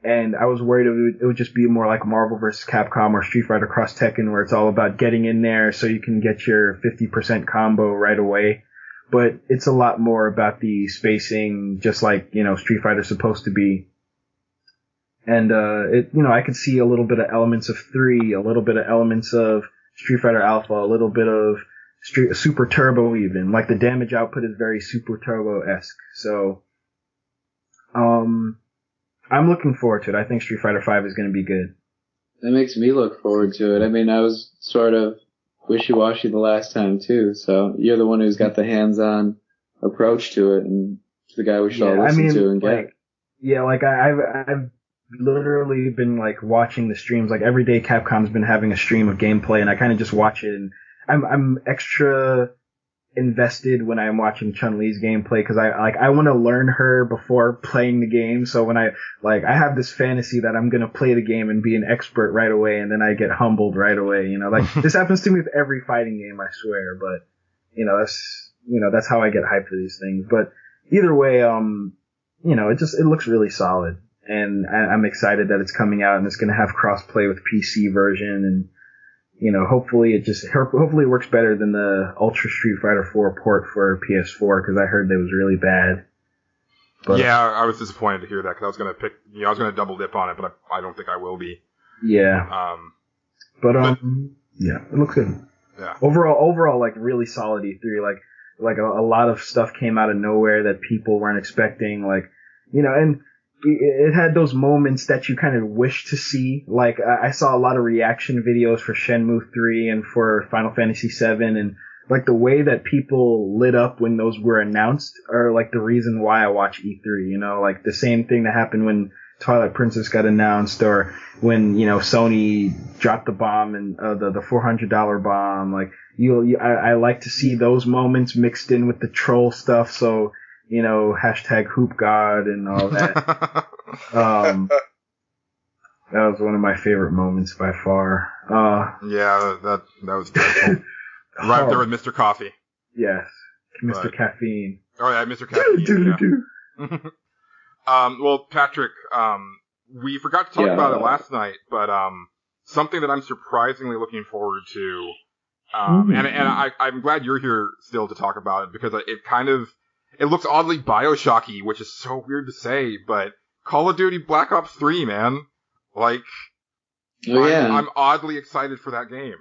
And I was worried it would just be more like Marvel vs. Capcom or Street Fighter Cross Tekken, where it's all about getting in there so you can get your 50% combo right away. But it's a lot more about the spacing, just like, Street Fighter's supposed to be. And, I could see a little bit of elements of 3, a little bit of elements of Street Fighter Alpha, a little bit of Super Turbo even. Like the damage output is very Super Turbo-esque. So, I'm looking forward to it. I think Street Fighter V is going to be good. That makes me look forward to it. I mean, I was sort of wishy-washy the last time too, so you're the one who's got the hands-on approach to it, and the guy we should all listen to and get. I've literally been like watching the streams. Like every day Capcom's been having a stream of gameplay, and I kind of just watch it, and I'm extra invested when I'm watching Chun-Li's gameplay, because I want to learn her before playing the game. So when I have this fantasy that I'm gonna play the game and be an expert right away, and then I get humbled right away. This happens to me with every fighting game, I swear. But that's how I get hyped for these things. But either way, it looks really solid, and I'm excited that it's coming out and it's gonna have cross-play with PC version, and hopefully it works better than the Ultra Street Fighter 4 port for PS4, because I heard that was really bad. But, yeah, I was disappointed to hear that, because I was going to I was going to double dip on it, but I don't think I will be. Yeah. Yeah, it looks good. Yeah. Overall, like really solid E3. Like like a lot of stuff came out of nowhere that people weren't expecting, like, and it had those moments that you kind of wish to see. Like, I saw a lot of reaction videos for Shenmue 3 and for Final Fantasy 7, and like the way that people lit up when those were announced are like the reason why I watch E3, like the same thing that happened when Twilight Princess got announced, or when, Sony dropped the bomb and the $400 bomb. Like, I like to see those moments mixed in with the troll stuff. So, hashtag Hoop God and all that. That was one of my favorite moments by far. Yeah, that was beautiful. Right up there with Mr. Coffee. Yes, Mr. Caffeine. Oh yeah, Mr. Caffeine. Yeah. Well, Patrick, we forgot to talk about it last night, but something that I'm surprisingly looking forward to, and I'm glad you're here still to talk about it, because it looks oddly Bioshocky, which is so weird to say, but Call of Duty Black Ops 3, man. Like, I'm oddly excited for that game.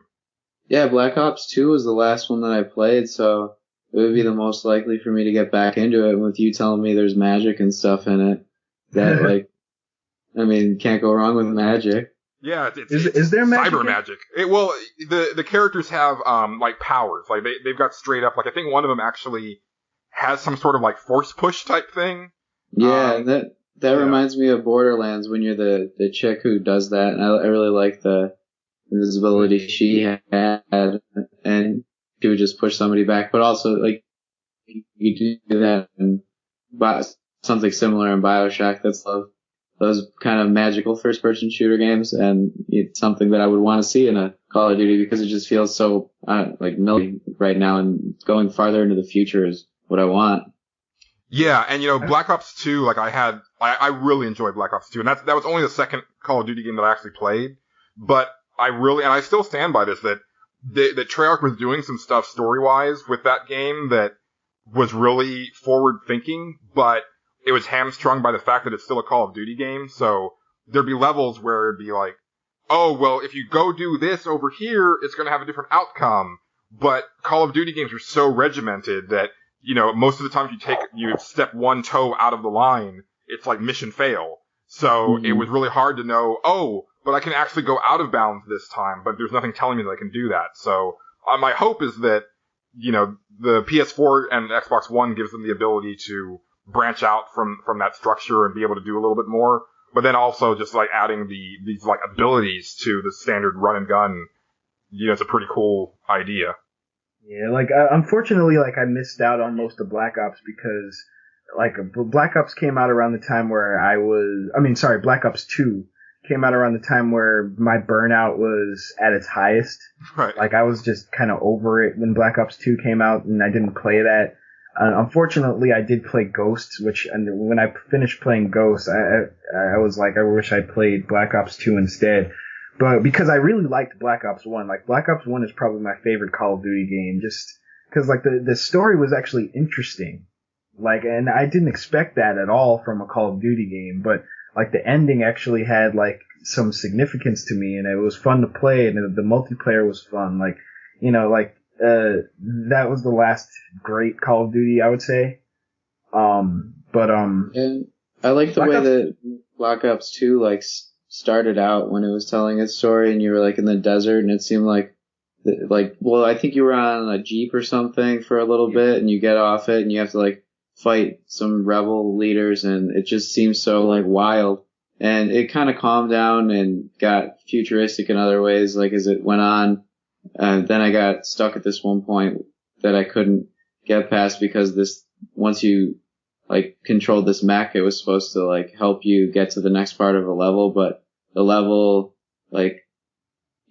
Yeah, Black Ops 2 was the last one that I played, so it would be the most likely for me to get back into it. With you telling me there's magic and stuff in it, that, like, I mean, can't go wrong with magic. Yeah, is there magic? Cyber magic. The characters have, like, powers. Like, they've got straight up, like, I think one of them actually has some sort of, like, force push type thing. Yeah, that reminds me of Borderlands, when you're the chick who does that, and I really like the invisibility she had, and she would just push somebody back. But also, like, you do that in something similar in Bioshock. That's those kind of magical first-person shooter games, and it's something that I would want to see in a Call of Duty, because it just feels so like milling right now, and going farther into the future is what I want. Yeah, and Black Ops 2, like, I really enjoyed Black Ops 2, and that was only the second Call of Duty game that I actually played, but I still stand by this, that Treyarch was doing some stuff story-wise with that game that was really forward-thinking, but it was hamstrung by the fact that it's still a Call of Duty game, so there'd be levels where it'd be like, oh, well, if you go do this over here, it's gonna have a different outcome, but Call of Duty games are so regimented that, most of the time if you step one toe out of the line, it's like mission fail. So it was really hard to know, but I can actually go out of bounds this time, but there's nothing telling me that I can do that. So my hope is that, the PS4 and Xbox One gives them the ability to branch out from that structure and be able to do a little bit more, but then also just like adding these like abilities to the standard run and gun, it's a pretty cool idea. Yeah, like, unfortunately, like, I missed out on most of Black Ops because, like, Black Ops came out around the time where Black Ops 2 came out around the time where my burnout was at its highest. Right. Like, I was just kind of over it when Black Ops 2 came out, and I didn't play that. Unfortunately, I did play Ghosts, and when I finished playing Ghosts, I was like, I wish I played Black Ops 2 instead. But because I really liked Black Ops 1, like, Black Ops 1 is probably my favorite Call of Duty game, just because, like, the story was actually interesting. Like, and I didn't expect that at all from a Call of Duty game, but, like, the ending actually had, like, some significance to me, and it was fun to play, and the multiplayer was fun. Like, that was the last great Call of Duty, I would say. And I like the way that Black Ops 2, like, started out when it was telling its story, and you were, like, in the desert, and it seemed like, I think you were on a Jeep or something for a little bit, and you get off it, and you have to, like, fight some rebel leaders, and it just seems so, like, wild. And it kind of calmed down and got futuristic in other ways, like, as it went on. And then I got stuck at this one point that I couldn't get past, because once you, like, controlled this mech, it was supposed to, like, help you get to the next part of a level, but the level, like,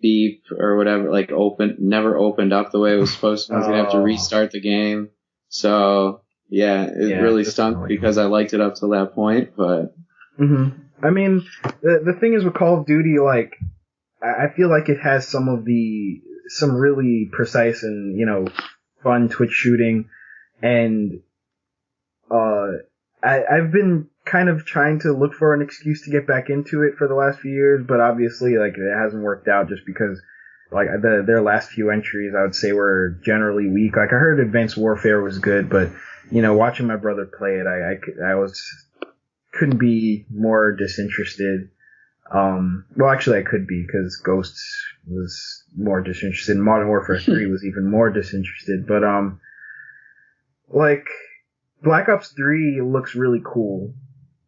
beep or whatever, like, never opened up the way it was supposed to. I was gonna have to restart the game. So, yeah, it really stunk because I liked it up to that point, but. Mm-hmm. I mean, the thing is with Call of Duty, like, I feel like it has some really precise and, fun twitch shooting, and, I've been kind of trying to look for an excuse to get back into it for the last few years, but obviously, like, it hasn't worked out just because like their last few entries, I would say were generally weak. Like I heard Advanced Warfare was good, but watching my brother play it, I couldn't be more disinterested. Well, actually, I could be because Ghosts was more disinterested. Modern Warfare 3 was even more disinterested. But like Black Ops 3 looks really cool.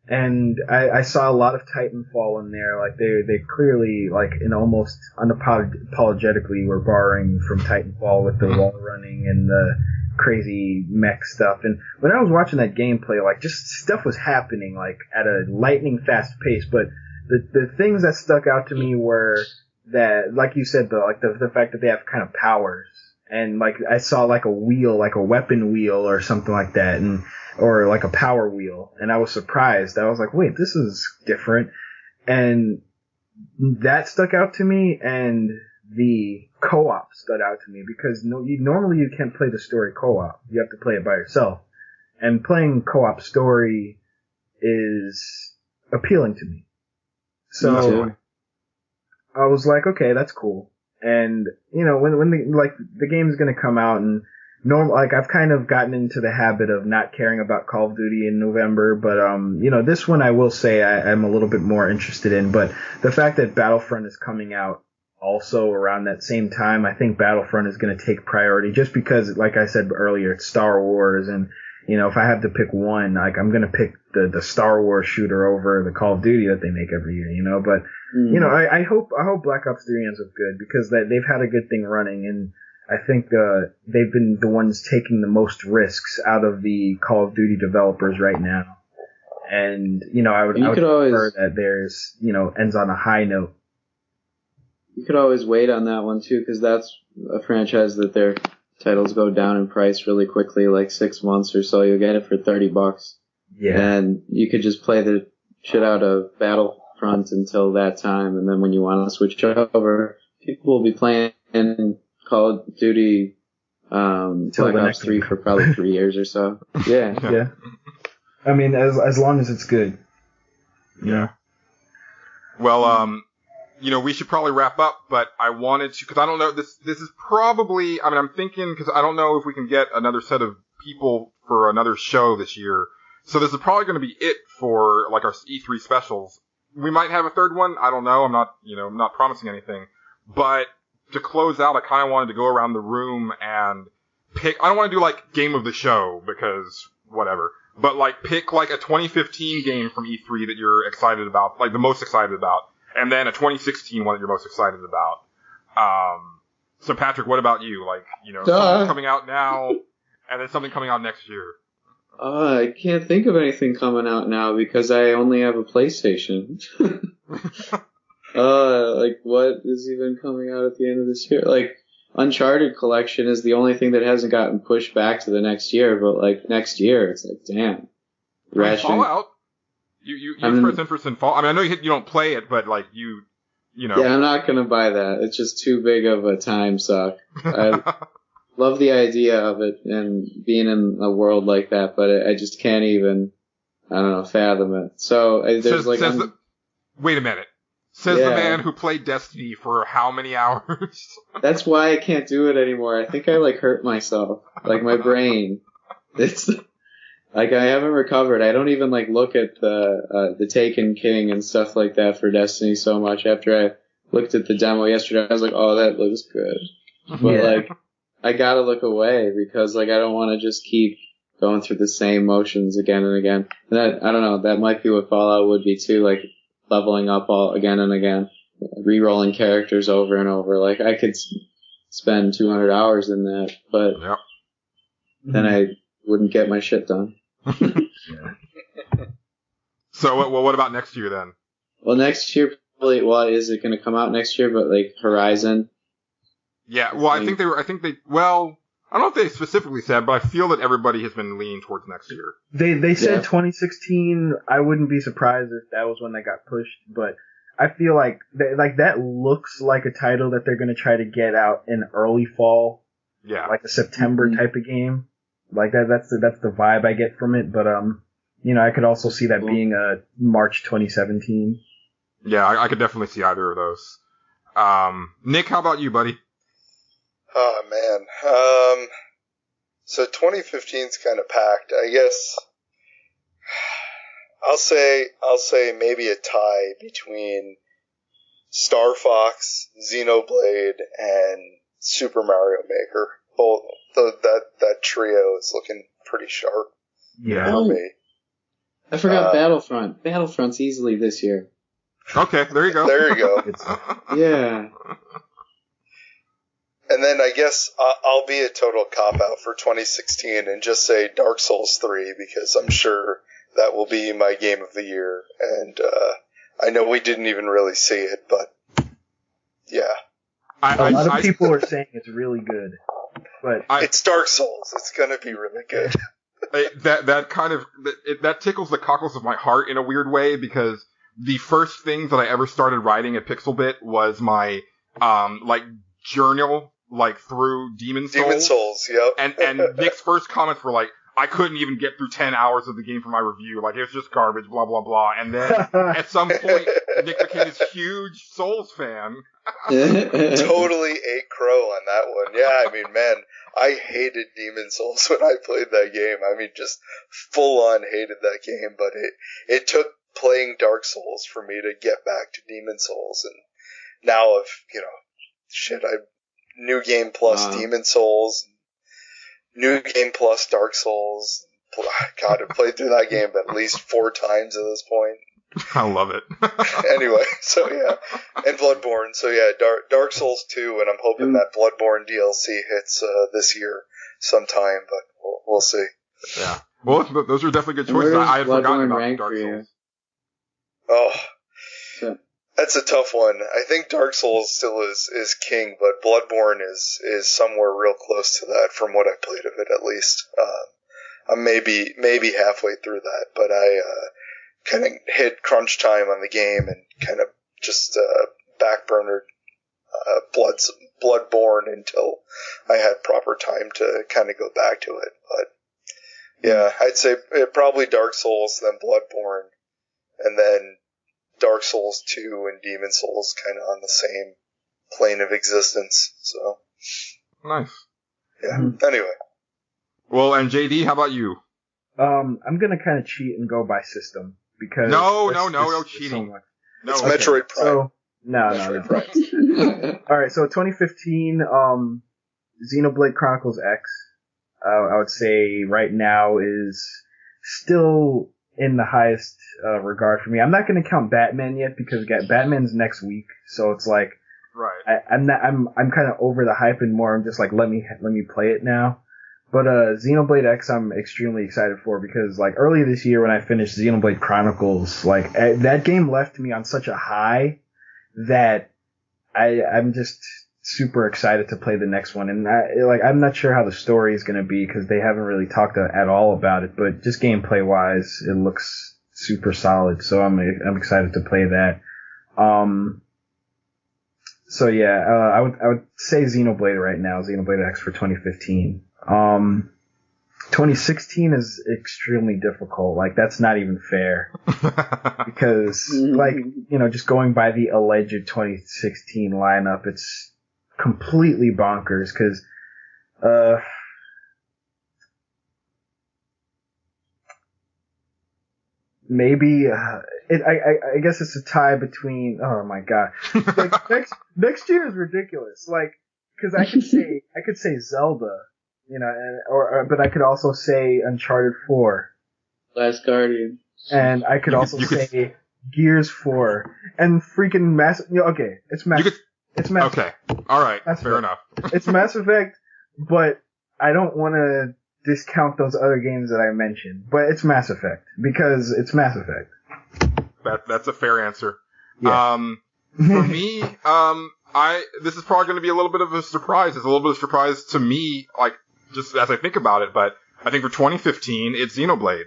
And I saw a lot of Titanfall in there. Like they clearly, like, in almost unapologetically were borrowing from Titanfall with the wall running and the crazy mech stuff. And when I was watching that gameplay, like, just stuff was happening, like, at a lightning fast pace. But the things that stuck out to me were that, like you said, the fact that they have kind of powers. And, like, I saw, like, a wheel, like a weapon wheel or something like that, or like a power wheel. And I was surprised. I was like, wait, this is different. And that stuck out to me, and the co-op stood out to me, because normally you can't play the story co-op. You have to play it by yourself. And playing co-op story is appealing to me. So I was like, okay, that's cool. And, when the game's gonna come out, and like, I've kind of gotten into the habit of not caring about Call of Duty in November, but, this one I will say I'm a little bit more interested in. But the fact that Battlefront is coming out also around that same time, I think Battlefront is going to take priority, just because, like I said earlier, it's Star Wars, and, if I have to pick one, like, I'm going to pick the Star Wars shooter over the Call of Duty that they make every year, but, I hope Black Ops 3 ends up good, because they've had a good thing running, and I think they've been the ones taking the most risks out of the Call of Duty developers right now. And, I would prefer that theirs, ends on a high note. You could always wait on that one, too, because that's a franchise that their titles go down in price really quickly, like 6 months or so. You'll get it for $30. Yeah. And you could just play the shit out of Battlefront until that time, and then when you want to switch over, people will be playing Call of Duty Black Ops 3 for probably 3 years or so. Yeah. Yeah. I mean, as long as it's good. Yeah. Well, we should probably wrap up, but I wanted to, because I don't know, this is probably, I'm thinking, because I don't know if we can get another set of people for another show this year. So this is probably going to be it for, like, our E3 specials. We might have a third one. I don't know. I'm not promising anything. But to close out, I kind of wanted to go around the room and pick, I don't want to do, like, game of the show, because whatever. But, like, pick, like, a 2015 game from E3 that you're excited about, like, the most excited about. And then a 2016 one that you're most excited about. So Patrick, what about you? Like, something coming out now, and then something coming out next year. I can't think of anything coming out now because I only have a PlayStation. Like, what is even coming out at the end of this year? Like, Uncharted Collection is the only thing that hasn't gotten pushed back to the next year, but, like, next year, it's like, damn. Fallout. You express interest in Fallout. I know you don't play it, but, like, you know. Yeah, I'm not gonna buy that. It's just too big of a time suck. I love the idea of it and being in a world like that, but I just can't even, fathom it. So, there's wait a minute. Says the man who played Destiny for how many hours? That's why I can't do it anymore. I think I, like, hurt myself. Like, my brain. It's, like, I haven't recovered. I don't even, like, look at the Taken King and stuff like that for Destiny so much. After I looked at the demo yesterday, I was like, oh, that looks good. But, like, I gotta look away because, like, I don't want to just keep going through the same motions again and again. And that, I don't know, that might be what Fallout would be too, like, leveling up all again and again, re-rolling characters over and over. Like, I could spend 200 hours in that, but then I wouldn't get my shit done. So, what about next year then? Well, next year, probably, is it going to come out next year? But, like, Horizon. Yeah, well, I don't know if they specifically said, but I feel that everybody has been leaning towards next year. They said 2016. I wouldn't be surprised if that was when they got pushed, but I feel like that looks like a title that they're going to try to get out in early fall. Yeah. Like a September type of game. Like that's the vibe I get from it, but I could also see that being a March 2017. Yeah, I could definitely see either of those. Nick, how about you, buddy? Oh man. So 2015's kind of packed. I guess I'll say maybe a tie between Star Fox, Xenoblade, and Super Mario Maker. Both that trio is looking pretty sharp for me. I forgot Battlefront. Battlefront's easily this year. Okay, there you go. There you go. Yeah. And then I guess I'll be a total cop-out for 2016 and just say Dark Souls 3 because I'm sure that will be my game of the year. And I know we didn't even really see it, but yeah. A lot of people are saying it's really good. But it's Dark Souls. It's going to be really good. That tickles the cockles of my heart in a weird way because the first things that I ever started writing at Pixlbit was my journal through Demon Souls. Demon Souls, yep. And Nick's first comments were like, I couldn't even get through 10 hours of the game for my review. Like, it was just garbage, blah, blah, blah. And then at some point, Nick became this huge Souls fan. Totally ate crow on that one. Yeah, I mean, man, I hated Demon Souls when I played that game. I mean, just full on hated that game, but it took playing Dark Souls for me to get back to Demon Souls. And now New Game Plus Demon Souls, New Game Plus Dark Souls. God, I've played through that game at least 4 times at this point. I love it. Anyway, so yeah, and Bloodborne. So yeah, Dark Souls 2, and I'm hoping that Bloodborne DLC hits this year sometime, but we'll see. Yeah, well, those are definitely good choices. I had forgotten about Dark Souls. Oh, that's a tough one. I think Dark Souls still is king, but Bloodborne is somewhere real close to that from what I played of it, at least. I'm maybe halfway through that, but I kind of hit crunch time on the game and kind of just backburnered Bloodborne until I had proper time to kind of go back to it. But yeah, I'd say probably Dark Souls, then Bloodborne, and then Dark Souls 2 and Demon Souls kind of on the same plane of existence. So nice. Yeah. Anyway. Well, and JD, how about you? I'm gonna kind of cheat and go by system because no cheating. No, it's Metroid Prime. So, no. Prime. All right, so 2015, Xenoblade Chronicles X, I would say right now is still in the highest regard for me. I'm not going to count Batman yet because Batman's next week, so it's like, right. I'm kind of over the hype and more. I'm just like, let me play it now. But Xenoblade X, I'm extremely excited for because like earlier this year when I finished Xenoblade Chronicles, like that game left me on such a high that I'm just super excited to play the next one. And I'm not sure how the story is going to be because they haven't really talked at all about it. But just gameplay wise, it looks super solid. So I'm excited to play that. So yeah, I would say Xenoblade right now, Xenoblade X for 2015. 2016 is extremely difficult. Like, that's not even fair. Because, like, just going by the alleged 2016 lineup, it's completely bonkers. Because, maybe, I guess it's a tie between, oh my god. Like, next year is ridiculous. Like, because I could say Zelda. But I could also say Uncharted 4. Last Guardian. And I could also say Gears 4. And freaking Mass... okay, it's Mass... It's Mass... Okay, alright, fair enough. It's Mass Effect, but I don't want to discount those other games that I mentioned. But it's Mass Effect, because it's Mass Effect. That's a fair answer. Yeah. For me, this is probably going to be a little bit of a surprise. It's a little bit of a surprise to me, like, just as I think about it, but I think for 2015, it's Xenoblade.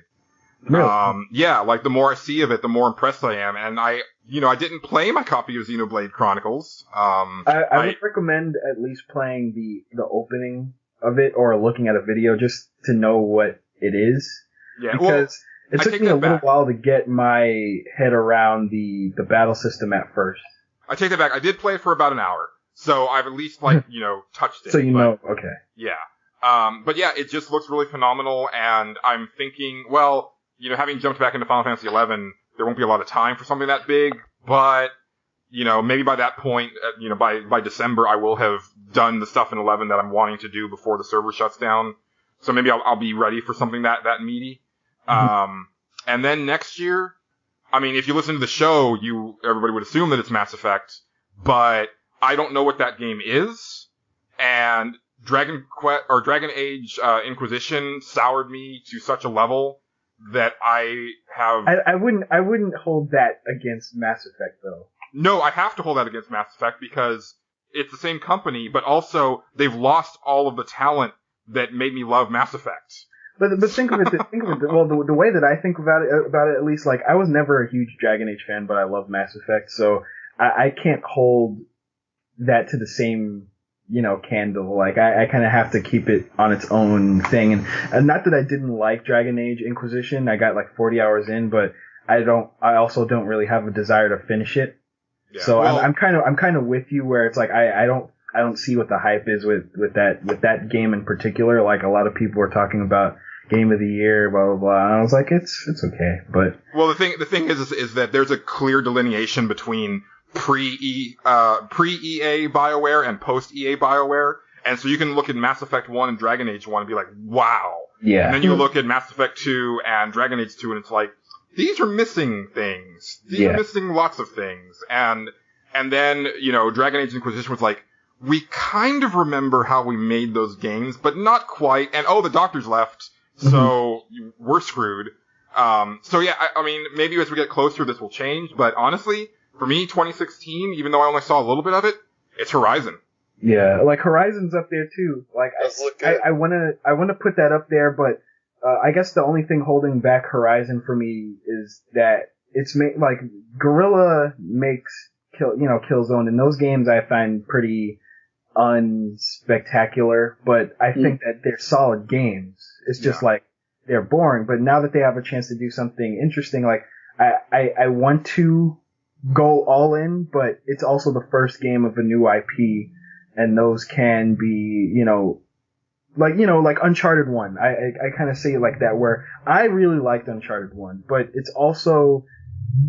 Really? Yeah, like the more I see of it, the more impressed I am. And I didn't play my copy of Xenoblade Chronicles. I would recommend at least playing the opening of it or looking at a video just to know what it is. Yeah, because it took me a little while to get my head around the battle system at first. I take that back. I did play it for about an hour, so I've at least touched it. So okay. Yeah. But yeah, it just looks really phenomenal, and I'm thinking, well, having jumped back into Final Fantasy XI, there won't be a lot of time for something that big, but, maybe by that point, by December, I will have done the stuff in 11 that I'm wanting to do before the server shuts down. So maybe I'll be ready for something that meaty. And then next year, I mean, if you listen to the show, everybody would assume that it's Mass Effect, but I don't know what that game is, and Dragon Age Inquisition soured me to such a level that I have. I wouldn't hold that against Mass Effect though. No, I have to hold that against Mass Effect because it's the same company, but also they've lost all of the talent that made me love Mass Effect. But think of it. Well, the way that I think about it, at least, like, I was never a huge Dragon Age fan, but I love Mass Effect, so I can't hold that to the same, candle. Like, I kind of have to keep it on its own thing. And not that I didn't like Dragon Age Inquisition. I got like 40 hours in, but I also don't really have a desire to finish it. Yeah, so well, I'm kind of with you where it's like, I don't see what the hype is with that game in particular. Like, a lot of people were talking about Game of the Year, blah blah blah. And I was like, it's okay. But well, the thing is that there's a clear delineation between pre-EA BioWare and post-EA BioWare. And so you can look at Mass Effect 1 and Dragon Age 1 and be like, wow. Yeah. And then you look at Mass Effect 2 and Dragon Age 2 and it's like, these are missing things. These are missing lots of things. And then, Dragon Age Inquisition was like, we kind of remember how we made those games, but not quite. And the doctor's left, so we're screwed. So yeah, I mean, maybe as we get closer, this will change. But honestly, for me, 2016, even though I only saw a little bit of it, it's Horizon. Yeah, like Horizon's up there too. Like, I wanna put that up there, but I guess the only thing holding back Horizon for me is that it's like Guerrilla makes Killzone, and those games I find pretty unspectacular, but I think that they're solid games. It's just like they're boring. But now that they have a chance to do something interesting, like I want to go all in, but it's also the first game of a new IP, and those can be, like Uncharted 1. I kind of say it like that, where I really liked Uncharted 1, but it's also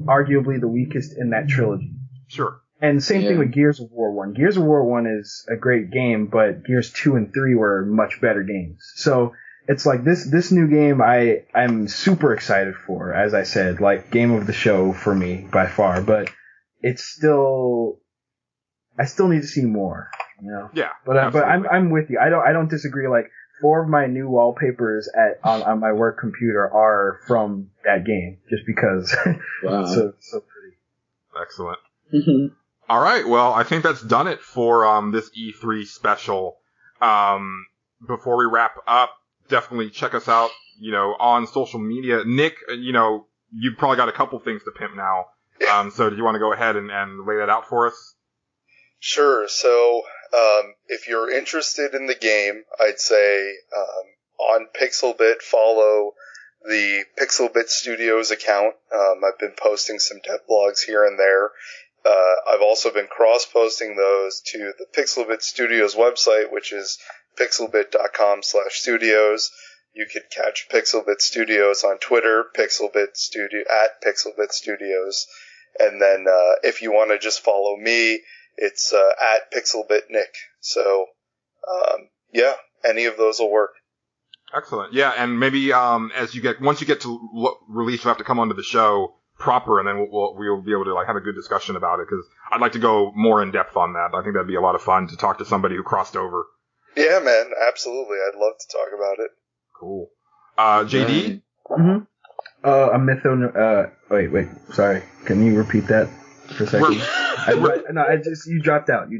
arguably the weakest in that trilogy. Sure. And same thing with Gears of War 1. Gears of War 1 is a great game, but Gears 2 and 3 were much better games. So it's like this new game I'm super excited for, as I said, like game of the show for me by far, but I still need to see more, Yeah. But I'm with you. I don't disagree. Like, 4 of my new wallpapers on my work computer are from that game, just because. Wow. so pretty. Excellent. All right, well, I think that's done it for this E3 special. Before we wrap up, definitely check us out, on social media. Nick, you've probably got a couple things to pimp now. So do you want to go ahead and lay that out for us? Sure. So, if you're interested in the game, I'd say on Pixlbit, follow the Pixlbit Studios account. I've been posting some dev blogs here and there. I've also been cross-posting those to the Pixlbit Studios website, which is pixlbit.com/studios. You could catch Pixlbit Studios on Twitter, at Pixlbit Studios. And then if you want to just follow me, it's at PixelBitNick. So, any of those will work. Excellent. Yeah, and maybe once you get to release, you'll have to come onto the show proper, and then we'll be able to have a good discussion about it, because I'd like to go more in depth on that. I think that'd be a lot of fun to talk to somebody who crossed over. Yeah, man, absolutely. I'd love to talk about it. Cool. JD? Mm-hmm. A mytho. Wait. Sorry. Can you repeat that for a second? You dropped out.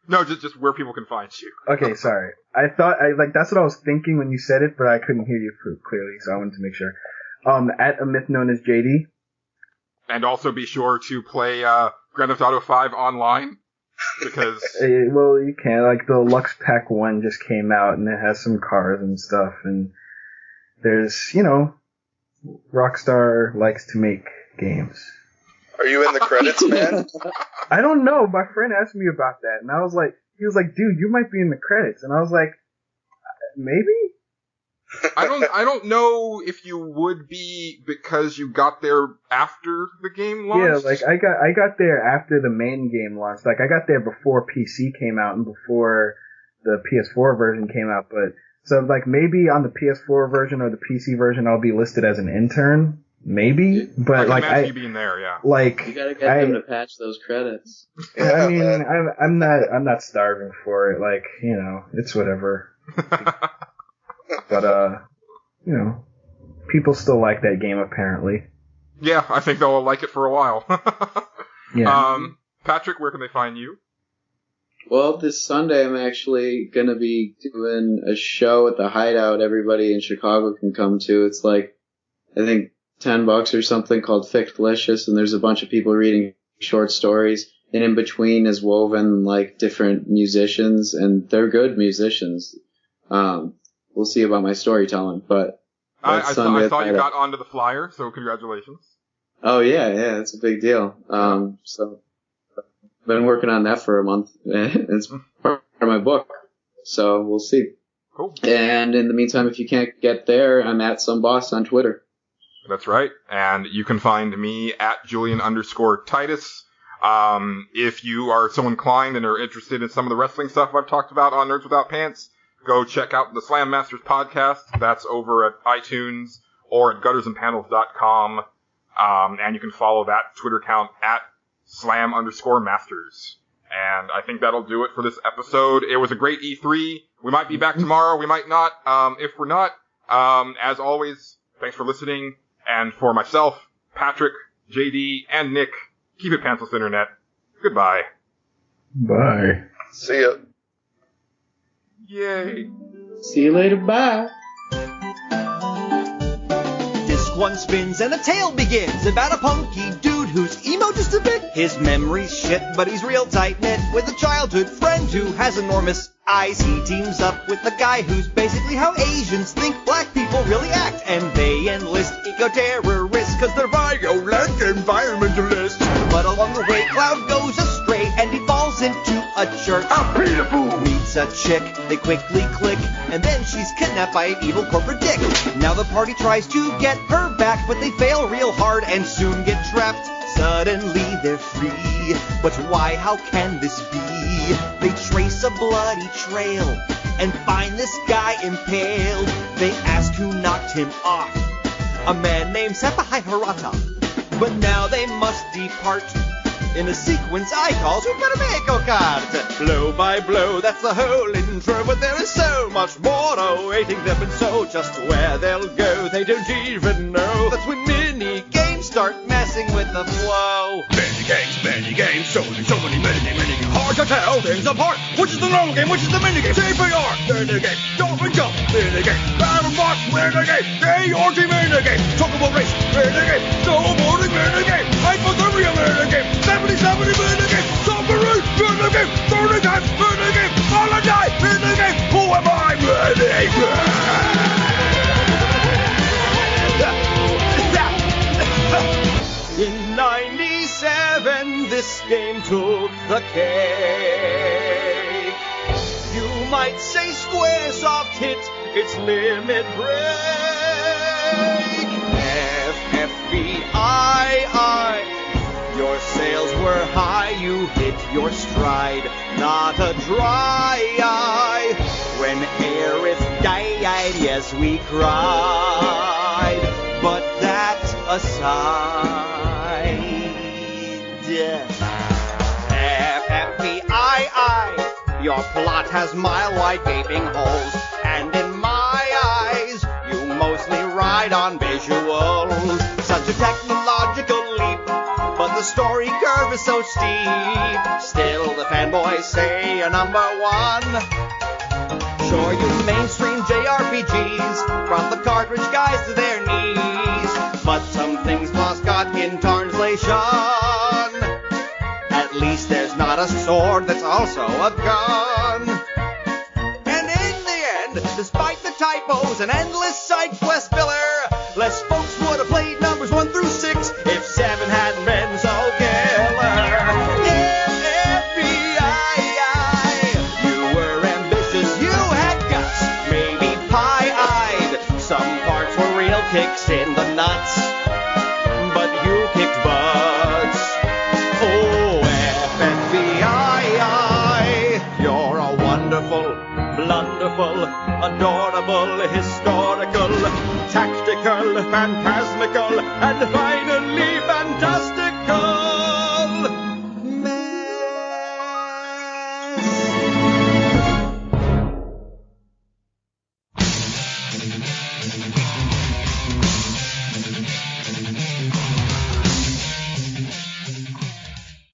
No, just where people can find you. Okay, sorry. That's what I was thinking when you said it, but I couldn't hear you clearly, so I wanted to make sure. At a myth known as JD. And also be sure to play Grand Theft Auto 5 online, because... well, you can. Like, the Lux Pack 1 just came out, and it has some cars and stuff, and there's, Rockstar likes to make games. Are you in the credits, man? I don't know. My friend asked me about that, and he was like, dude, you might be in the credits. And I was like, maybe? I don't know if you would be because you got there after the game launched. Yeah, like I got there after the main game launched. Like I got there before PC came out and before the PS4 version came out. But so like maybe on the PS4 version or the PC version I'll be listed as an intern, maybe. But I like can imagine you being there, yeah. like You gotta get them to patch those credits. I mean, I'm not starving for it. Like, you know, it's whatever. But you know, people still like that game apparently. Yeah, I think they'll like it for a while. Yeah. Patrick, where can they find you? Well, this Sunday I'm actually gonna be doing a show at the Hideout everybody in Chicago can come to. It's like, I think $10 or something, called Fictlicious, and there's a bunch of people reading short stories, and in between is woven like different musicians, and they're good musicians. We'll see about my storytelling, but I saw you got onto the flyer, so congratulations. Oh yeah, it's a big deal. So been working on that for a month. It's part of my book, so we'll see. Cool. And in the meantime, if you can't get there, I'm at some boss on Twitter. That's right. And you can find me at Julian_Titus. If you are so inclined and are interested in some of the wrestling stuff I've talked about on Nerds Without Pants, go check out the Slam Masters podcast. That's over at iTunes or at guttersandpanels.com. And you can follow that Twitter account at Slam_Masters. And I think that'll do it for this episode. It was a great E3. We might be back tomorrow. We might not. If we're not, as always, thanks for listening. And for myself, Patrick, JD, and Nick, keep it pantsless, Internet. Goodbye. Bye. See ya. Yay. See you later. Bye. Disc one spins and a tale begins about a punky dude who's emo just a bit. His memory's shit, but he's real tight-knit with a childhood friend who has enormous eyes. He teams up with a guy who's basically how Asians think black people really act. And they enlist eco-terrorists cause they're violent environmentalists. But along the way, Cloud goes astray and he falls into a church. Meets a chick, they quickly click, and then she's kidnapped by an evil corporate dick. Now the party tries to get her back, but they fail real hard and soon get trapped. Suddenly they're free, but why, how can this be? They trace a bloody trail and find this guy impaled. They ask who knocked him off, a man named Sepahai Harata. But now they must depart in a sequence I call Super Meiko Card. Blow by blow, that's the whole intro, but there is so much more awaiting them, and so just where they'll go, they don't even know. That's when mini-games start messing with the flow. Mini-games, so many mini-games. Hard to tell things apart. Which is the normal game, which is the mini-game? CPR, mini-game. Dolphin Jump, mini-game. Battle Box, mini-game. ARG, mini-game. Chocobo Race, mini-game. Snowboarding, mini-game. Hypothermia, mini-game. 70 mini-game. Submarine, mini-game. 30 times, mini-game. Holiday, mini-game. Who am I, mini-game? In 97, this game took the cake. You might say Squaresoft hit its limit break. FFBII, your sales were high, you hit your stride, not a dry eye. When Aerith died, yes, we cried, but that aside. FFBII, your plot has mile-wide gaping holes, and in my eyes, you mostly ride on visuals. Such a technological leap, but the story curve is so steep. Still, the fanboys say you're number one. Sure, you mainstream JRPGs brought the cartridge guys to their knees, but some things lost got in translation. At least there's not a sword that's also a gun.